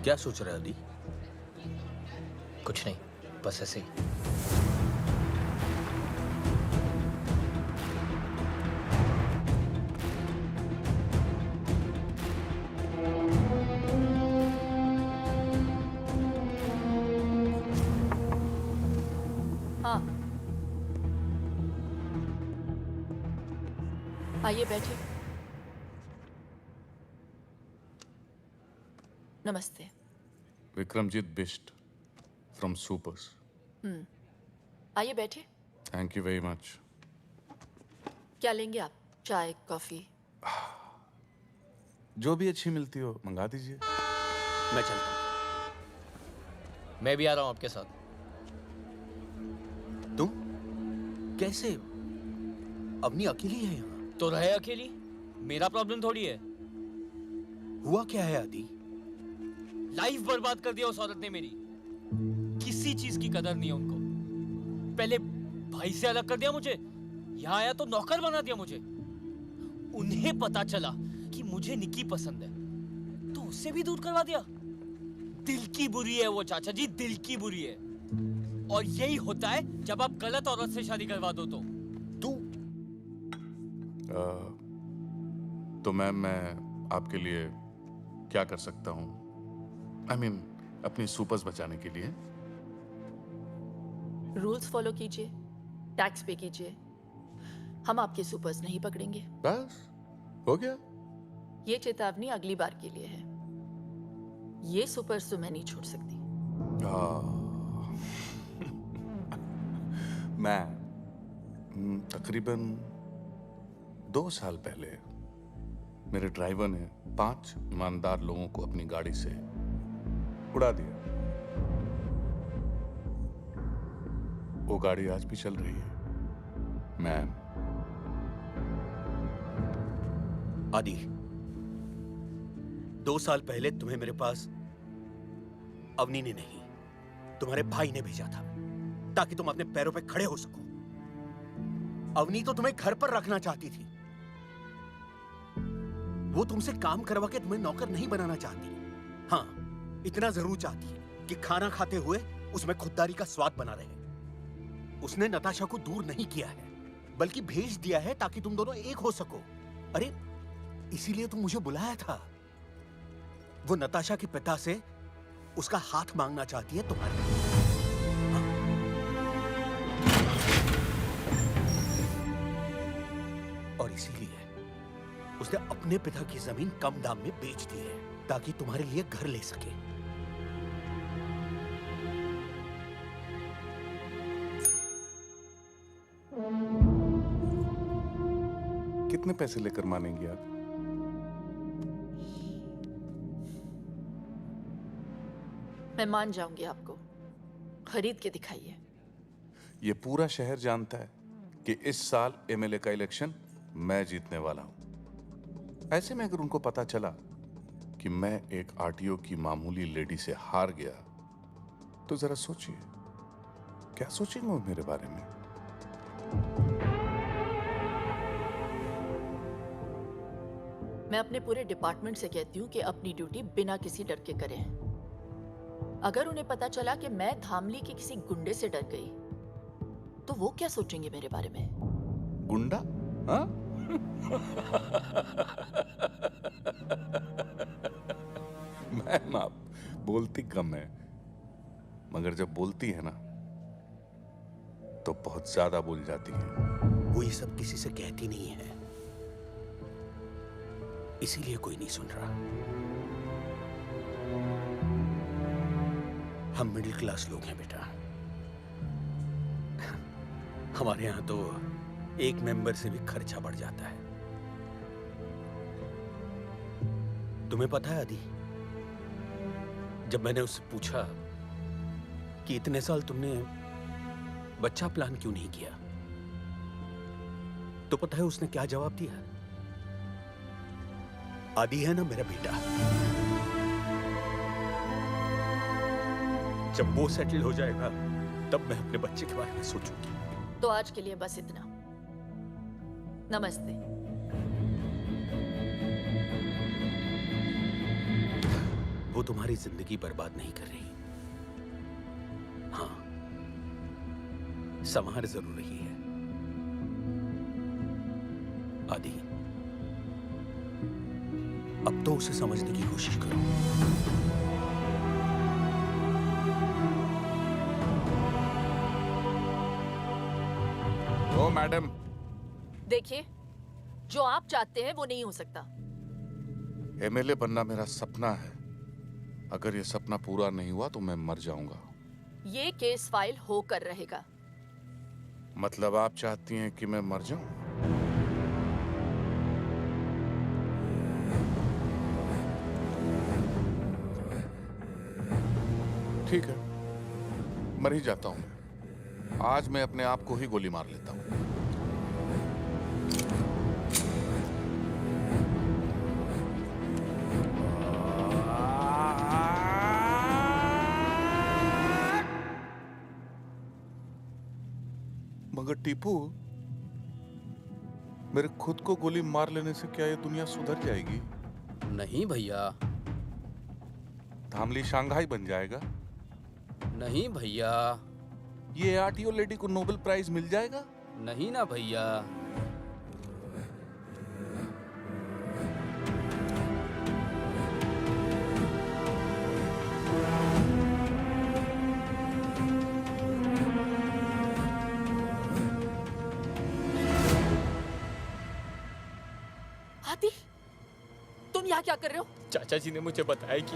क्या सोच रहे आदि? कुछ नहीं, बस ऐसे ही। हाँ, आइए बैठिए। नमस्ते। Vikramjit Bisht from supers. आइए बैठिए। Thank you very much. क्या लेंगे आप? चाय, कॉफी? जो भी अच्छी मिलती हो मंगा दीजिए। मैं चलता हूँ। मैं भी आ रहा हूँ आपके साथ। तुम कैसे? अवनी अकेली है यहाँ? तो रहे अकेली, मेरा प्रॉब्लम थोड़ी है। हुआ क्या है आदि? लाइफ बर्बाद कर दिया उस औरत ने मेरी। किसी चीज की कदर नहीं है उनको। पहले भाई से अलग कर दिया मुझे, यहाँ आया तो नौकर बना दिया मुझे। उन्हें पता चला कि मुझे निकी पसंद है तो उससे भी दूर करवा दिया। दिल की बुरी है वो चाचा जी, दिल की बुरी है। और यही होता है जब आप गलत औरत से शादी करवा दो तो। तो मैम, मैं आपके लिए क्या कर सकता हूँ? I mean, अपनी सुपर्स बचाने के लिए। रूल्स फॉलो कीजिए, टैक्स पे कीजिए। हम आपके सुपर्स नहीं पकड़ेंगे। बस हो गया। ये चेतावनी अगली बार के लिए है। ये सुपर्स तो मैं नहीं छोड़ सकती। मैं तकरीबन 2 साल पहले मेरे ड्राइवर ने 5 ईमानदार लोगों को अपनी गाड़ी से उड़ा दिया। वो गाड़ी आज भी चल रही है। मैम, आदि, 2 साल पहले तुम्हें मेरे पास अवनी ने नहीं, तुम्हारे भाई ने भेजा था ताकि तुम अपने पैरों पे खड़े हो सको। अवनी तो तुम्हें घर पर रखना चाहती थी। वो तुमसे काम करवा के तुम्हें नौकर नहीं बनाना चाहती। हाँ, इतना जरूर चाहती है कि खाना खाते हुए उसमें खुददारी का स्वाद बना रहे। उसने नताशा को दूर नहीं किया है, बल्कि भेज दिया है ताकि तुम दोनों एक हो सको। अरे, इसीलिए तुम मुझे बुलाया था। वो नताशा के पिता से उसका हाथ मांगना चाहती है तुम्हारे। हाँ। और इसीलिए उसने अपने पिता की जमीन कम दाम में बेच दी है ताकि तुम्हारे लिए घर ले सके। कितने पैसे लेकर मानेंगी आप? मैं मान जाऊंगी आपको। खरीद के दिखाइए। ये पूरा शहर जानता है कि इस साल एमएलए का इलेक्शन मैं जीतने वाला हूं। ऐसे में अगर उनको पता चला कि मैं एक आरटीओ की मामूली लेडी से हार गया तो जरा सोचिए, क्या सोचेंगे वो मेरे बारे में? मैं अपने पूरे डिपार्टमेंट से कहती हूँ कि अपनी ड्यूटी बिना किसी डर के करें। अगर उन्हें पता चला कि मैं धामली के किसी गुंडे से डर गई तो वो क्या सोचेंगे मेरे बारे में? गुंडा? हाँ? मैम आप बोलती कम है, मगर जब बोलती है ना तो बहुत ज्यादा बोल जाती है। वो ये सब किसी से कहती नहीं है, इसीलिए कोई नहीं सुन रहा। हम मिडिल क्लास लोग हैं बेटा। हमारे यहां तो एक मेंबर से भी खर्चा बढ़ जाता है। तुम्हें पता है आदि, जब मैंने उससे पूछा कि इतने साल तुमने बच्चा प्लान क्यों नहीं किया, तो पता है उसने क्या जवाब दिया? आदि है ना मेरा बेटा, जब वो सेटल हो जाएगा तब मैं अपने बच्चे के बारे में सोचूंगी। तो आज के लिए बस इतना। नमस्ते। वो तुम्हारी जिंदगी बर्बाद नहीं कर रही। हाँ, संभार जरूर रही है। आदि, अब तो उसे समझने की कोशिश करो। ओ मैडम, देखिए, जो आप चाहते हैं वो नहीं हो सकता। एमएलए बनना मेरा सपना है। अगर ये सपना पूरा नहीं हुआ तो मैं मर जाऊंगा। ये केस फाइल होकर रहेगा। मतलब आप चाहती हैं कि मैं मर जाऊं? ठीक है, मर ही जाता हूं। आज मैं अपने आप को ही गोली मार लेता हूं। मगर टीपू, मेरे खुद को गोली मार लेने से क्या ये दुनिया सुधर जाएगी? नहीं भैया। धामली शंघाई बन जाएगा? नहीं भैया। ये आरटीओ लेडी को नोबेल प्राइज मिल जाएगा? नहीं ना भैया। आदि, तुम यहाँ क्या कर रहे हो? चाचा जी ने मुझे बताया कि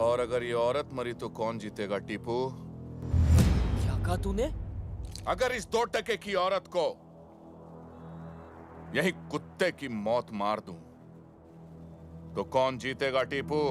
और अगर ये औरत मरी तो कौन जीतेगा टीपू? क्या कहा तूने? अगर इस 2 टके की औरत को यही कुत्ते की मौत मार दूं तो कौन जीतेगा टीपू?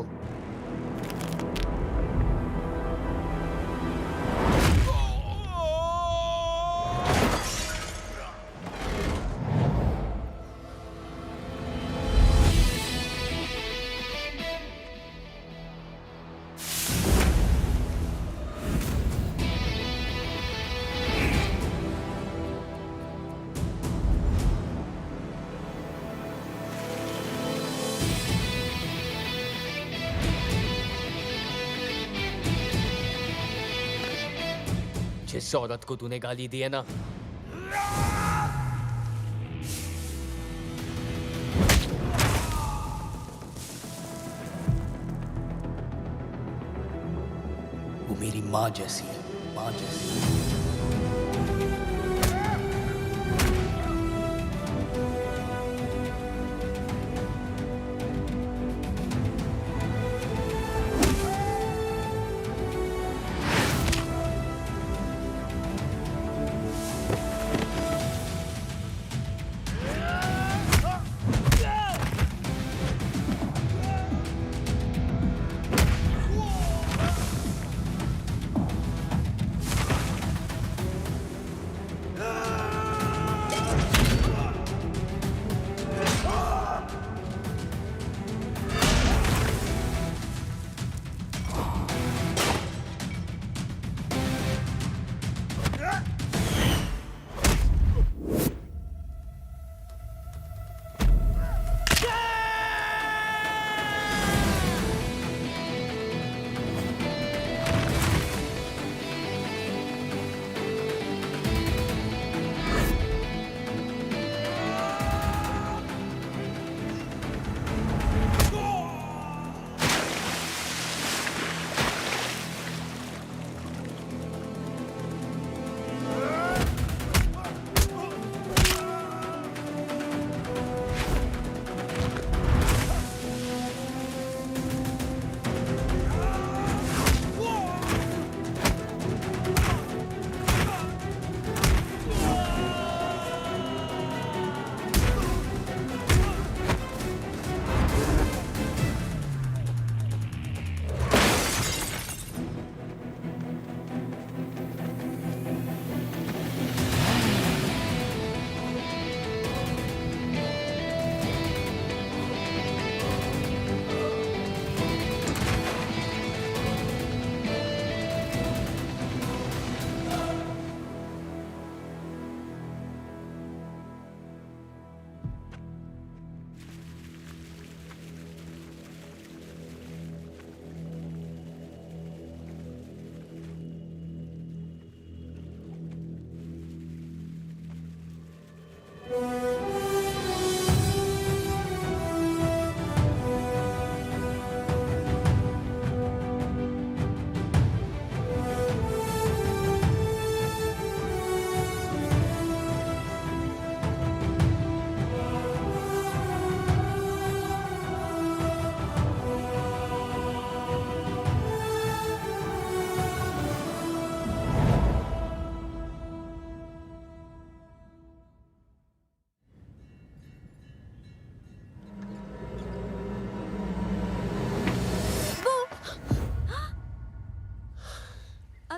जिस औरत को तूने गाली दी है ना, वो मेरी माँ जैसी है, माँ जैसी।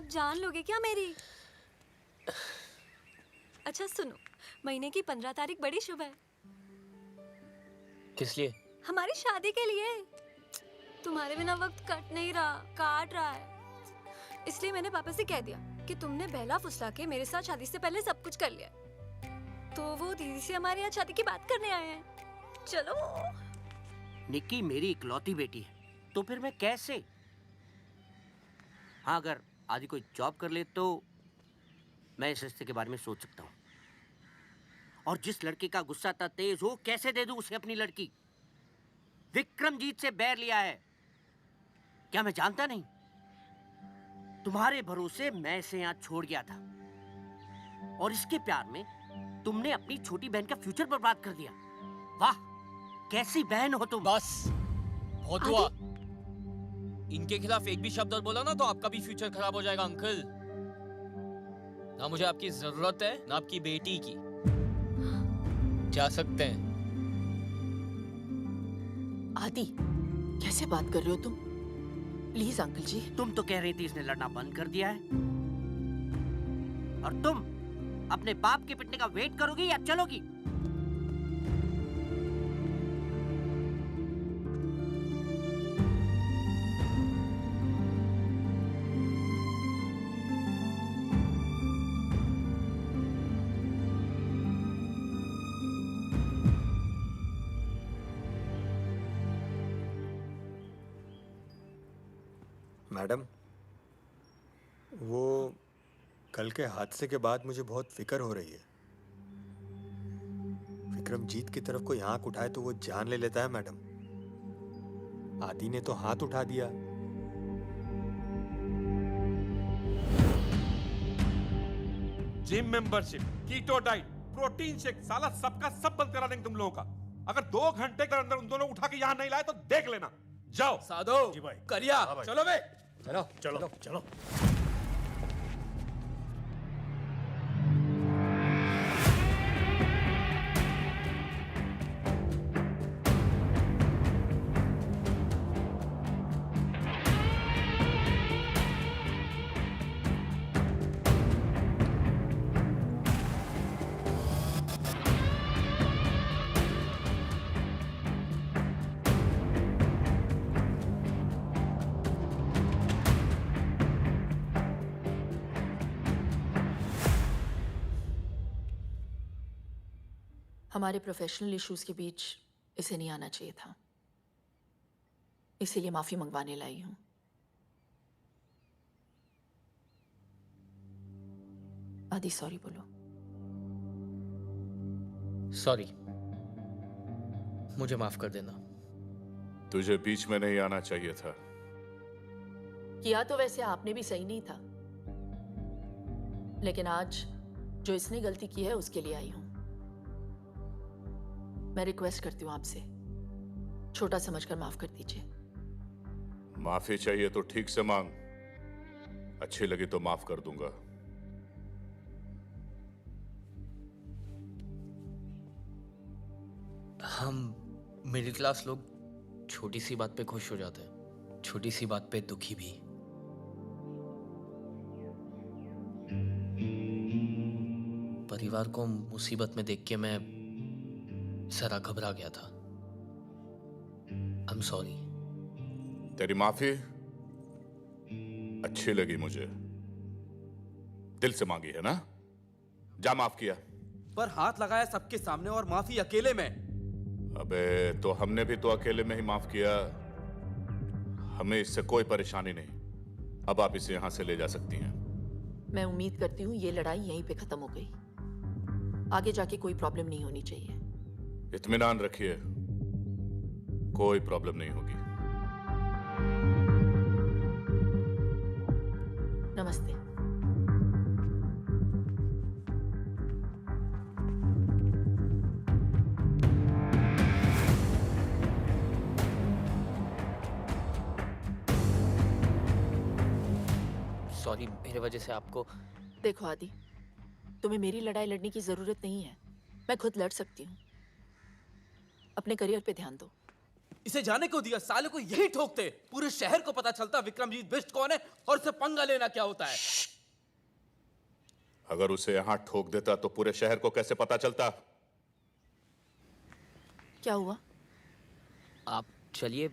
आप जान लोगे क्या मेरी? अच्छा सुनो, महीने की 15 तारीख बड़ी शुभ है। किस लिए? हमारी शादी के लिए। तुम्हारे बिना वक्त कट नहीं रहा, काट रहा है। इसलिए मैंने पापा से कह दिया कि तुमने बहला फुसला के मेरे साथ शादी से पहले सब कुछ कर लिया। तो वो दीदी से हमारे यहाँ शादी की बात करने आए हैं। चलो। निक्की मेरी इकलौती बेटी है, तो फिर मैं कैसे? हाँ, अगर आदि कोई जॉब कर ले तो मैं इस रिश्ते के बारे में सोच सकता हूँ। और जिस लड़के का गुस्सा इतना तेज हो, कैसे दे दूं उसे अपनी लड़की? विक्रमजीत से बैर लिया है, क्या मैं जानता नहीं? तुम्हारे भरोसे मैं इसे यहाँ छोड़ गया था, और इसके प्यार में तुमने अपनी छोटी बहन का फ्यूचर बर्बाद कर दिया। वाह, कैसी बहन हो तुम। बस बहुत हुआ। इनके खिलाफ एक भी शब्द और बोला ना तो आपका भी फ्यूचर खराब हो जाएगा अंकल। ना मुझे आपकी जरूरत है ना आपकी बेटी की। जा सकते हैं। आदि, कैसे बात कर रहे हो तुम? प्लीज अंकल जी। तुम तो कह रही थी इसने लड़ना बंद कर दिया है, और तुम अपने बाप के पिटने का वेट करोगी या चलोगी? मैडम, वो कल के हादसे के बाद मुझे बहुत फिक्र हो रही है। विक्रमजीत की तरफ कोई आंख उठाए तो वो जान ले लेता है मैडम। आदि ने तो हाथ उठा दिया। Gym membership, keto diet, protein shake, साला सबका सब बंद करा देंगे तुम लोगों का। अगर 2 घंटे के अंदर उन दोनों उठा के यहाँ नहीं लाए तो देख लेना। जाओ। साधु जी भाई, करिया, चलो बे, चलो चलो चलो। हमारे प्रोफेशनल इश्यूज के बीच इसे नहीं आना चाहिए था, इसीलिए माफी मंगवाने लाई हूं। आदि सॉरी बोलो। सॉरी, मुझे माफ कर देना। तुझे बीच में नहीं आना चाहिए था। किया तो वैसे आपने भी सही नहीं था, लेकिन आज जो इसने गलती की है उसके लिए आई हूं। मैं रिक्वेस्ट करती हूँ आपसे, छोटा समझकर माफ कर दीजिए। माफी चाहिए तो ठीक से मांग, अच्छी लगी तो माफ कर दूंगा। हम मिडिल क्लास लोग छोटी सी बात पे खुश हो जाते हैं, छोटी सी बात पे दुखी भी। परिवार को मुसीबत में देख के मैं जरा घबरा गया था। I'm sorry। तेरी माफी अच्छी लगी मुझे, दिल से मांगी है ना? जा माफ किया। पर हाथ लगाया सबके सामने और माफी अकेले में। अबे तो हमने भी तो अकेले में ही माफ किया, हमें इससे कोई परेशानी नहीं। अब आप इसे यहां से ले जा सकती हैं। मैं उम्मीद करती हूँ ये लड़ाई यहीं पे खत्म हो गई, आगे जाके कोई प्रॉब्लम नहीं होनी चाहिए। इत्मीनान रखिए, कोई प्रॉब्लम नहीं होगी। नमस्ते। सॉरी, मेरे वजह से आपको। देखो आदि, तुम्हें मेरी लड़ाई लड़ने की जरूरत नहीं है, मैं खुद लड़ सकती हूँ। अपने करियर पे ध्यान दो। इसे जाने को दिया, साले को यही ठोकते। पूरे शहर को पता चलता विक्रमजीत बिष्ट कौन है और उसे पंगा लेना क्या होता है। अगर उसे यहां ठोक देता तो पूरे शहर को कैसे पता चलता? क्या हुआ? आप चलिए,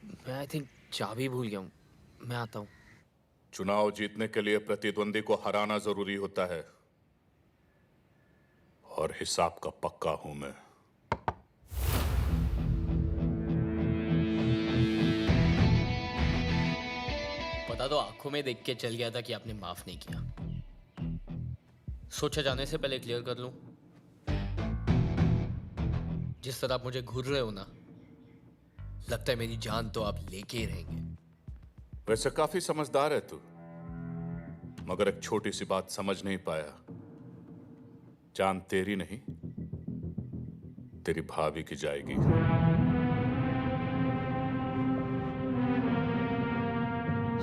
मैं आई थिंक चाबी भूल गया हूँ, मैं आता हूँ। चुनाव जीतने के लिए प्रतिद्वंदी को हराना जरूरी होता है, और हिसाब का पक्का हूं मैं। पता तो आंखों में देख के चल गया था कि आपने माफ नहीं किया। सोचा जाने से पहले क्लियर कर लूं। जिस तरह आप मुझे घूर रहे हो ना, लगता है मेरी जान तो आप लेके ही रहेंगे। वैसे काफी समझदार है तू, मगर एक छोटी सी बात समझ नहीं पाया। जान तेरी नहीं, तेरी भाभी की जाएगी।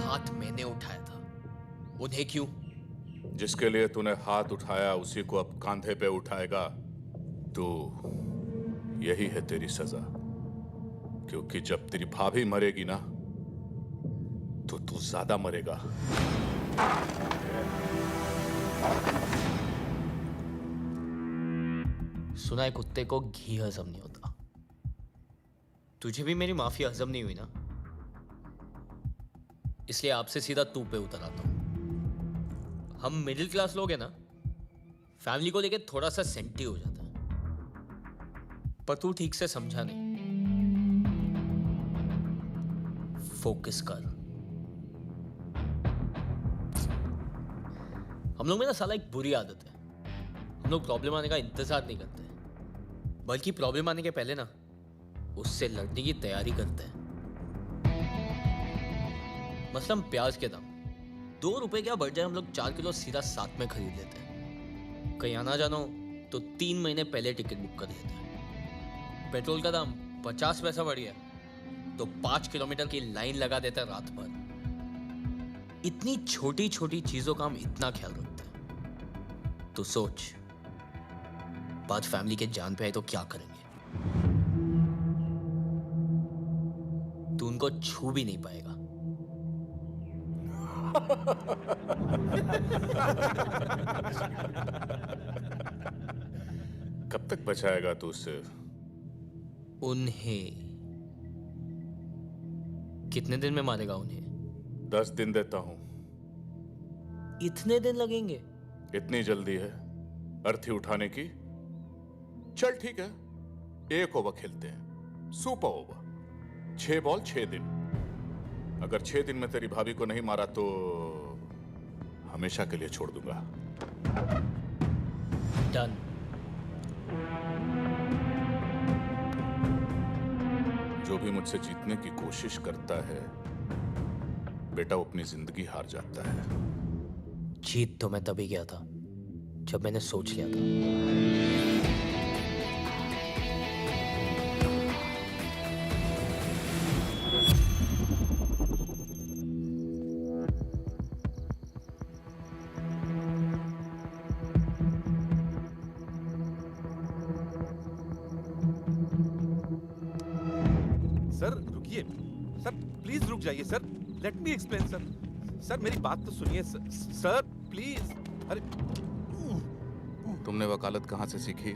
हाथ मैंने उठाया था, उन्हें क्यों? जिसके लिए तूने हाथ उठाया उसी को अब कांधे पे उठाएगा तू। यही है तेरी सजा, क्योंकि जब तेरी भाभी मरेगी ना तो तू ज्यादा मरेगा। सुना है कुत्ते को घी हजम नहीं होता। तुझे भी मेरी माफी हजम नहीं हुई ना, इसलिए आपसे सीधा तू पे उतर आता हूं। हम मिडिल क्लास लोग हैं ना, फैमिली को लेके थोड़ा सा सेंटी हो जाता है, पर तू ठीक से समझा नहीं। फोकस कर। हम लोग में ना साला एक बुरी आदत है, हम लोग प्रॉब्लम आने का इंतजार नहीं करते, बल्कि प्रॉब्लम आने के पहले ना उससे लड़ने की तैयारी करते हैं। मसलन प्याज के दाम 2 रुपए क्या बढ़ जाए, हम लोग 4 किलो सीधा साथ में खरीद लेते हैं। कहीं आना जानो तो 3 महीने पहले टिकट बुक कर लेते हैं। पेट्रोल का दाम 50 पैसा बढ़ गया तो 5 किलोमीटर की लाइन लगा देते हैं रात भर। इतनी छोटी छोटी चीजों का हम इतना ख्याल रखते हैं। तो सोच, बात फैमिली के जान पे आए तो क्या करेंगे? तू उनको छू भी नहीं पाएगा। कब तक बचाएगा तू उससे? उन्हें कितने दिन में मारेगा उन्हें? 10 दिन देता हूं। इतने दिन लगेंगे? इतनी जल्दी है अर्थी उठाने की? चल ठीक है, 1 ओवर खेलते हैं, सुपर ओवर। 6 बॉल 6 दिन। अगर 6 दिन में तेरी भाभी को नहीं मारा तो हमेशा के लिए छोड़ दूंगा। डन। जो भी मुझसे जीतने की कोशिश करता है बेटा, वो अपनी जिंदगी हार जाता है। जीत तो मैं तभी गया था जब मैंने सोच लिया था। सर रुकिए, सर प्लीज रुक जाइए sir, let me explain sir. Sir मेरी बात तो सुनिए सर प्लीज। अरे तुमने वकालत कहां से सीखी?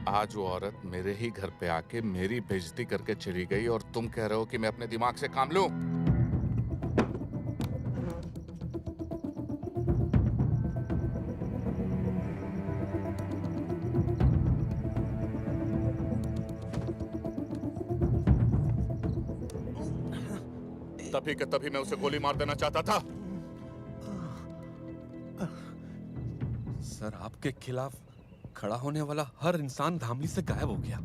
आज वो औरत मेरे ही घर पे आके मेरी बेइज्जती करके चली गई और तुम कह रहे हो कि मैं अपने दिमाग से काम लूं? तभी के तभी मैं उसे गोली मार देना चाहता था। सर आपके खिलाफ खड़ा होने वाला हर इंसान धामली से गायब हो गया।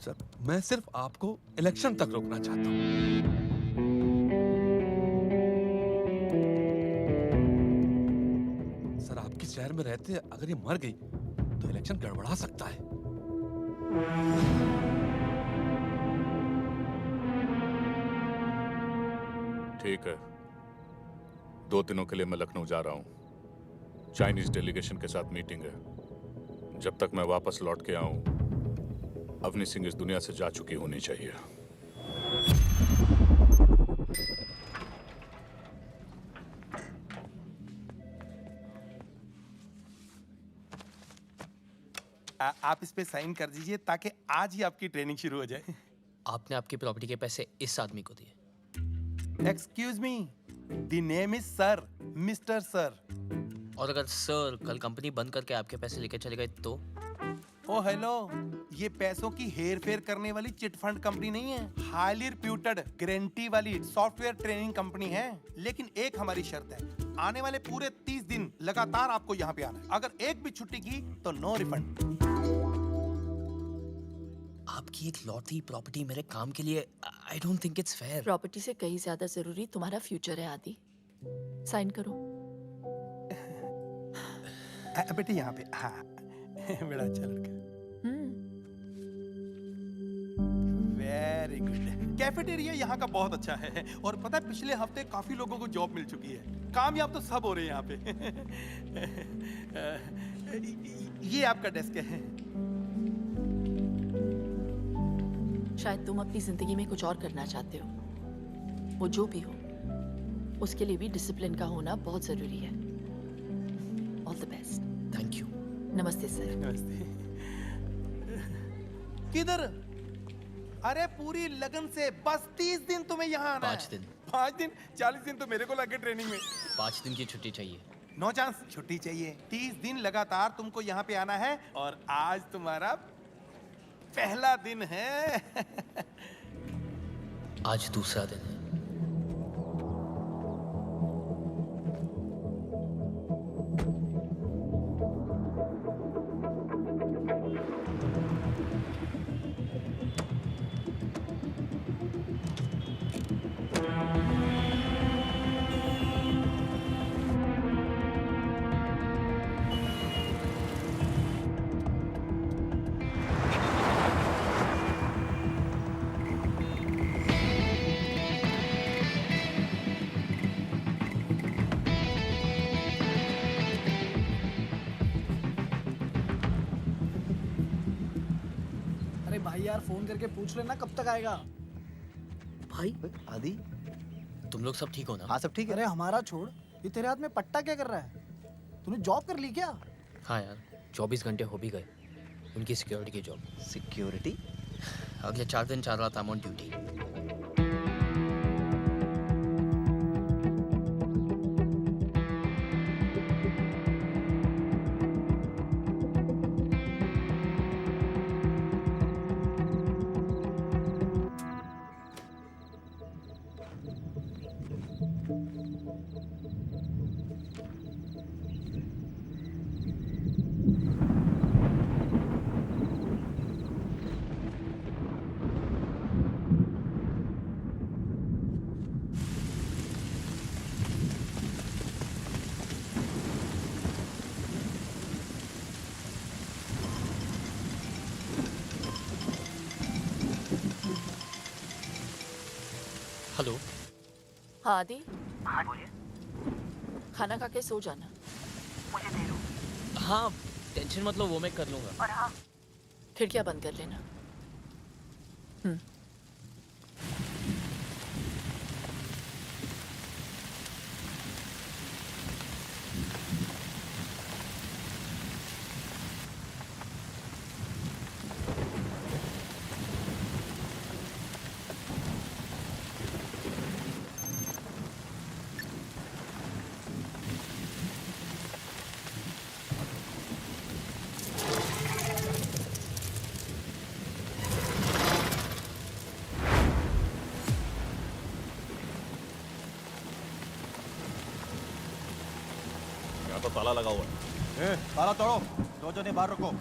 सर मैं सिर्फ आपको इलेक्शन तक रोकना चाहता हूं। सर आपके शहर में रहते अगर ये मर गई तो इलेक्शन गड़बड़ा सकता है। ठीक है, 2 दिनों के लिए मैं लखनऊ जा रहा हूं। चाइनीज डेलीगेशन के साथ मीटिंग है। जब तक मैं वापस लौट के आऊं अवनी सिंह इस दुनिया से जा चुकी होनी चाहिए। आप इस पे साइन कर दीजिए ताकि आज ही आपकी ट्रेनिंग शुरू हो जाए। आपने आपकी प्रॉपर्टी के पैसे इस आदमी को दिए। Excuse me, the name is sir, mister sir. और अगर सर कल कंपनी बंद करके आपके पैसे लेके चले गए तो? ओ हेलो, ये पैसों की हेर फेर करने वाली चिट फंड कंपनी नहीं है, हाईली रिप्यूटेड गारंटी वाली सॉफ्टवेयर ट्रेनिंग कंपनी है। लेकिन एक हमारी शर्त है, आने वाले पूरे 30 दिन लगातार आपको यहाँ पे आना है। अगर एक भी छुट्टी की तो नो रिफंड। आपकी एक लौटी प्रॉपर्टी मेरे काम के लिए, I don't think it's fair. Property से कहीं ज्यादा जरूरी तुम्हारा फ्यूचर है आदि। साइन करो। बेटे यहाँ पे, हाँ बड़ा अच्छा लड़का। Very good. कैफेटेरिया यहाँ का बहुत अच्छा है और पता है पिछले हफ्ते काफी लोगों को जॉब मिल चुकी है। कामयाब तो सब हो रहे हैं यहाँ पे। ये आपका डेस्क है। शायद तुम अपनी जिंदगी में कुछ और करना चाहते हो। वो जो भी हो, उसके लिए भी डिसिप्लिन का होना बहुत जरूरी है। All the best. Thank you. नमस्ते सर। नमस्ते। किधर? अरे पूरी लगन से, बस 30 दिन तुम्हें यहाँ आना है। 5 दिन। 5 दिन? 40 दिन तो मेरे को लगे ट्रेनिंग में। 5 दिन की छुट्टी चाहिए। नो चांस, छुट्टी चाहिए। 30 दिन लगातार तुमको यहाँ पे आना है और आज तुम्हारा पहला दिन है। आज दूसरा दिन है। भाई यार फोन करके पूछ लेना कब तक आएगा। भाई आदि, तुम लोग सब ठीक हो ना? हाँ सब ठीक है। अरे हमारा छोड़, ये तेरे हाथ में पट्टा क्या कर रहा है? तूने जॉब कर ली क्या? हाँ यार, 24 घंटे हो भी गए। उनकी सिक्योरिटी की जॉब। सिक्योरिटी? अगले 4 दिन 4 रात I am on duty. Hello. हाँ आदि। हाँ बोलिए। खाना खा के सो जाना। मुझे दे दो। हाँ टेंशन मत लो, वो मैं कर लूंगा। और हाँ, खिड़कियां बंद कर लेना। तो ताला लगा हुआ है। ताला तोड़ो, 2 जने बाहर रखो।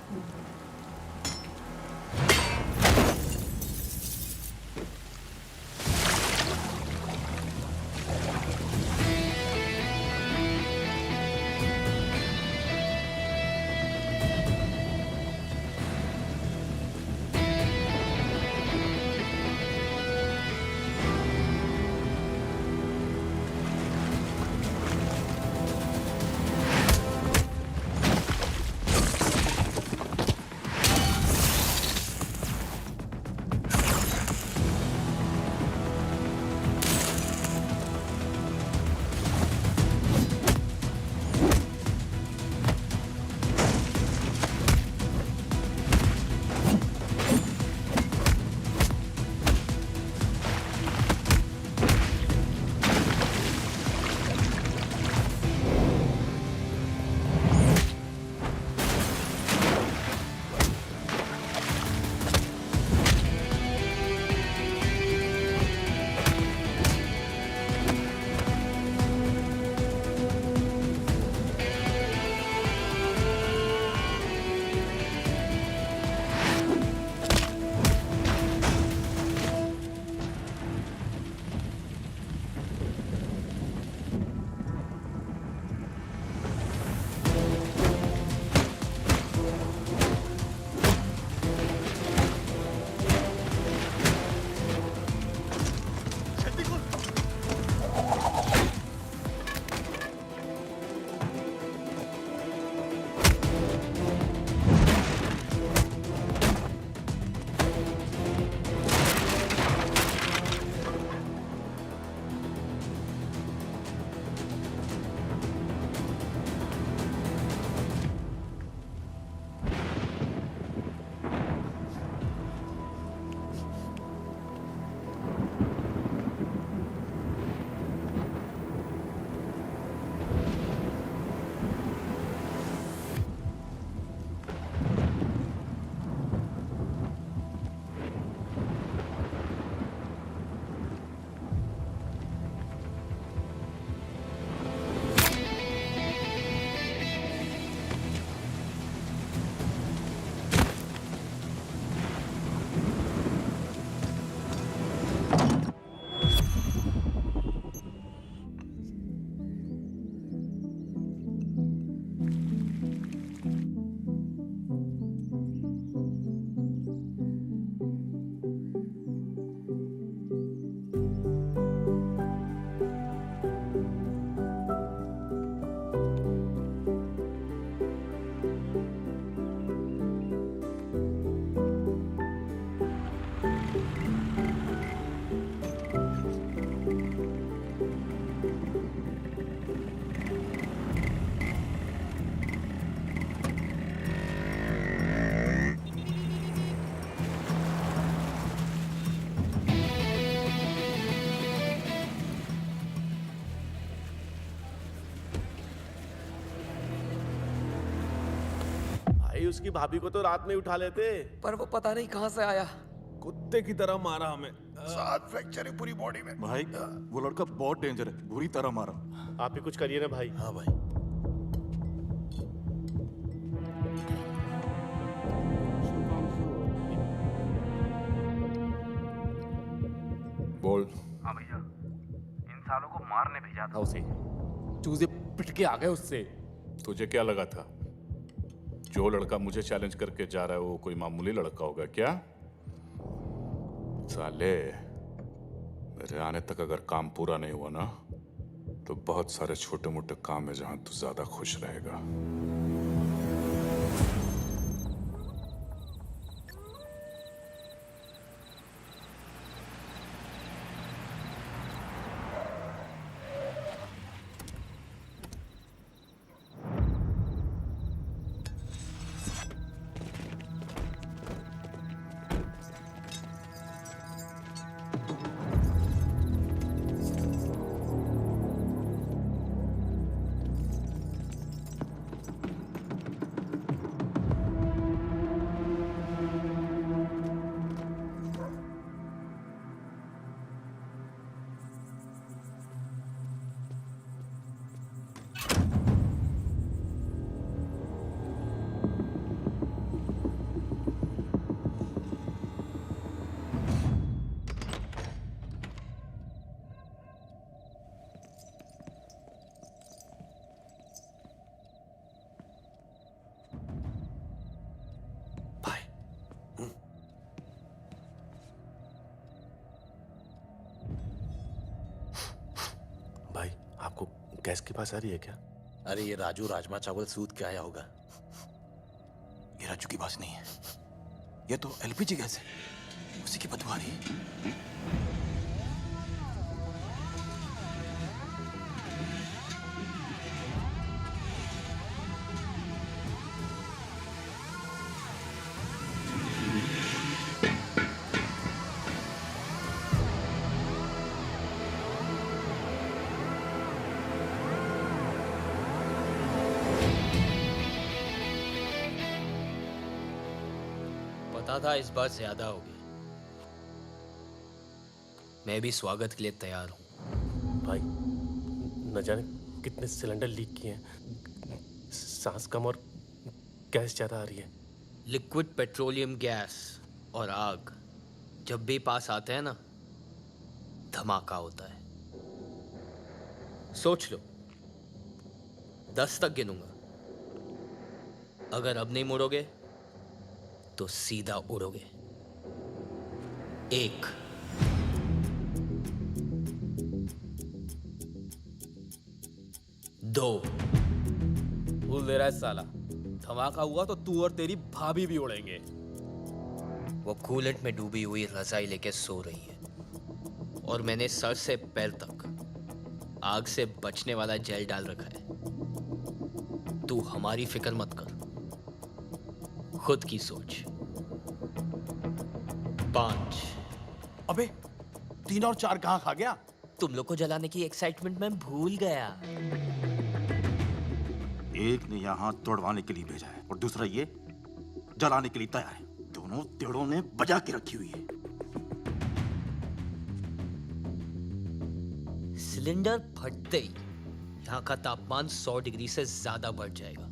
उसकी भाभी को तो रात में उठा लेते। पर वो पता नहीं कहां से आया, कुत्ते की तरह मारा हमें। 7 फ्रैक्चर है पूरी बॉडी में। भाई वो लड़का बहुत डेंजर है, बुरी तरह मारा। आप ही कुछ करिए ना भाई। हाँ भाई। बोल। हाँ भैया, इन सालों को मारने भेजा था उसे। चूजे पिट के आ गए उससे। तुझे क्या लगा था जो लड़का मुझे चैलेंज करके जा रहा है वो कोई मामूली लड़का होगा क्या? साले, मेरे आने तक अगर काम पूरा नहीं हुआ ना तो बहुत सारे छोटे मोटे काम है जहां तू ज्यादा खुश रहेगा। आपको गैस के पास आ रही है क्या? अरे ये राजू राजमा चावल सूद के आया होगा। ये राजू की बात नहीं है, ये तो एलपीजी गैस है, उसी की बदबू आ रही है। पता था इस बार ज्यादा होगी। मैं भी स्वागत के लिए तैयार हूँ। भाई न जाने कितने सिलेंडर लीक किए हैं, सांस कम और गैस ज्यादा आ रही है। लिक्विड पेट्रोलियम गैस और आग जब भी पास आते हैं ना, धमाका होता है। सोच लो, 10 तक गिनूंगा। अगर अब नहीं मुड़ोगे तो सीधा उड़ोगे। 1, 2। भूल दे रहा है साला, धमाका हुआ तो तू और तेरी भाभी भी उड़ेंगे। वो कूलेंट में डूबी हुई रजाई लेके सो रही है और मैंने सर से पैर तक आग से बचने वाला जेल डाल रखा है। तू हमारी फिक्र मत कर, खुद की सोच। 5। अबे 3 और 4 कहां खा गया? तुम लोग को जलाने की एक्साइटमेंट में भूल गया। एक ने यहाँ तोड़वाने के लिए भेजा है और दूसरा ये जलाने के लिए तैयार है। दोनों तेड़ों ने बजा के रखी हुई है। सिलेंडर फटते ही यहाँ का तापमान 100 डिग्री से ज्यादा बढ़ जाएगा।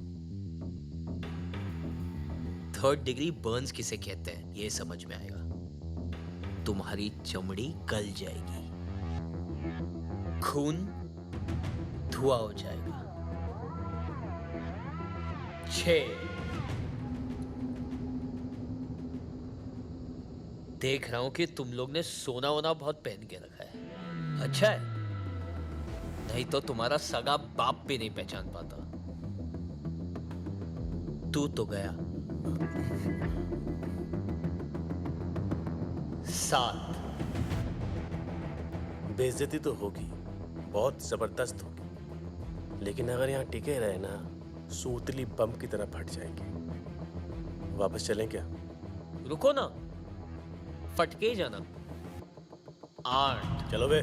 3rd डिग्री बर्न्स किसे कहते हैं ये समझ में आएगा। तुम्हारी चमड़ी गल जाएगी, खून धुआं हो जाएगा। 6। देख रहा हूं कि तुम लोग ने सोना वोना बहुत पहन के रखा है। अच्छा है, नहीं तो तुम्हारा सगा बाप भी नहीं पहचान पाता। तू तो गया। 7। बेइज्जती तो होगी, बहुत जबरदस्त होगी, लेकिन अगर यहाँ टिके रहे ना, सूतली बम की तरह फट जाएंगे। वापस चलें क्या? रुको ना, फटके ही जाना। 8। चलो बे।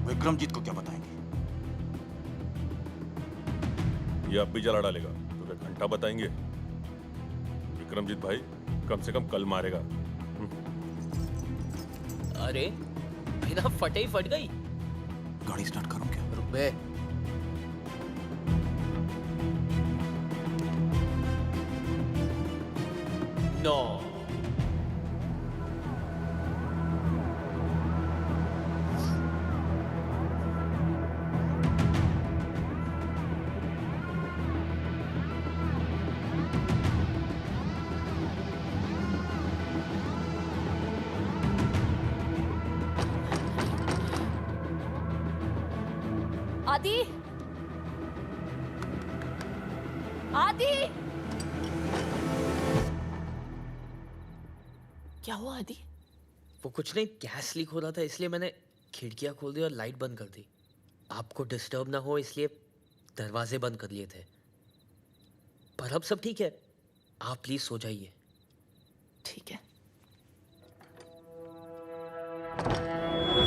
विक्रमजीत को क्या बताएंगे? ये अब भी जला डालेगा तो क्या घंटा बताएंगे? विक्रमजीत भाई कम से कम कल मारेगा। अरे बिना फटे ही फट गई। गाड़ी स्टार्ट करूं क्या? रुक बे। नो। आदि, आदि, क्या हुआ आदि? वो कुछ नहीं, गैस लीक हो रहा था इसलिए मैंने खिड़कियां खोल दी और लाइट बंद कर दी। आपको डिस्टर्ब ना हो इसलिए दरवाजे बंद कर लिए थे। पर अब सब ठीक है, आप प्लीज सो जाइए। ठीक है।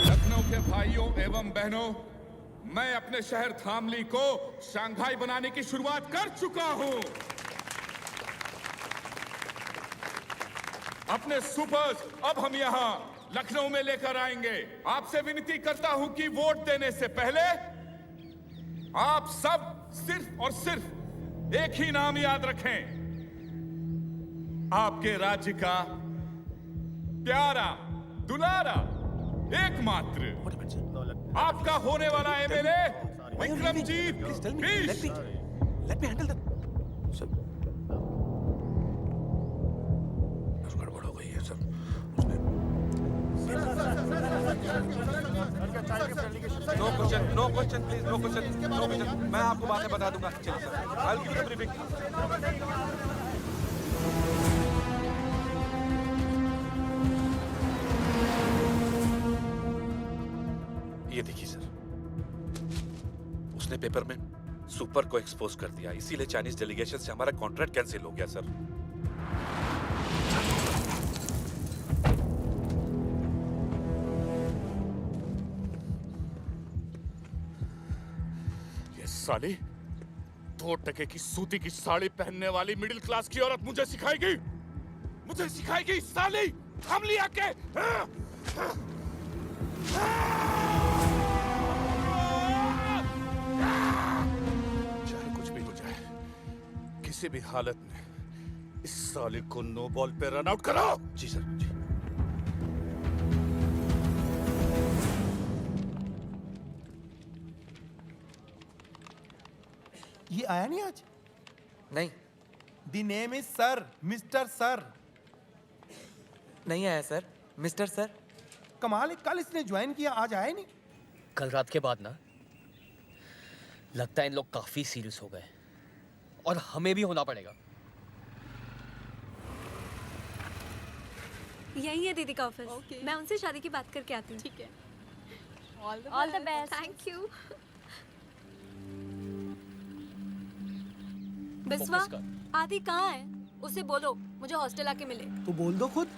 लखनऊ के भाइयों एवं बहनों, मैं अपने शहर धामली को शंघाई बनाने की शुरुआत कर चुका हूं। अपने सुपर्स अब हम यहां लखनऊ में लेकर आएंगे। आपसे विनती करता हूं कि वोट देने से पहले आप सब सिर्फ और सिर्फ एक ही नाम याद रखें, आपके राज्य का प्यारा दुलारा एकमात्र आपका होने वाला एमएलए विक्रमजीत बीस। Let me handle that. Sir, गड़बड़ हो गई है sir. No question, no question please, no question, no question. मैं आपको बाद में बता दूंगा। चलिए sir, I will give you the briefing. ये देखिए सर, उसने पेपर में सुपर को एक्सपोज कर दिया, इसीलिए चाइनीज डेलीगेशन से हमारा कॉन्ट्रैक्ट कैंसिल हो गया सर। ये साली 2 टके की सूती की साड़ी पहनने वाली मिडिल क्लास की औरत मुझे सिखाएगी साली धामली आके। चाहे कुछ भी हो जाए, किसी भी हालत में इस साले को नो बॉल पे रन आउट करो। जी सर, जी। ये आया नहीं आज? नहीं। The name is sir, mister sir. नहीं आया सर, मिस्टर सर। कमाल है, कल इसने ज्वाइन किया, आज आया नहीं। कल रात के बाद ना लगता है इन लोग काफी सीरियस हो गए और हमें भी होना पड़ेगा। यही है दीदी का ऑफिस। मैं उनसे शादी की बात करके आती हूँ। ठीक है। All the best. Thank you. Biswa, आदि कहाँ है? उसे बोलो मुझे हॉस्टल आके मिले। तो बोल दो खुद।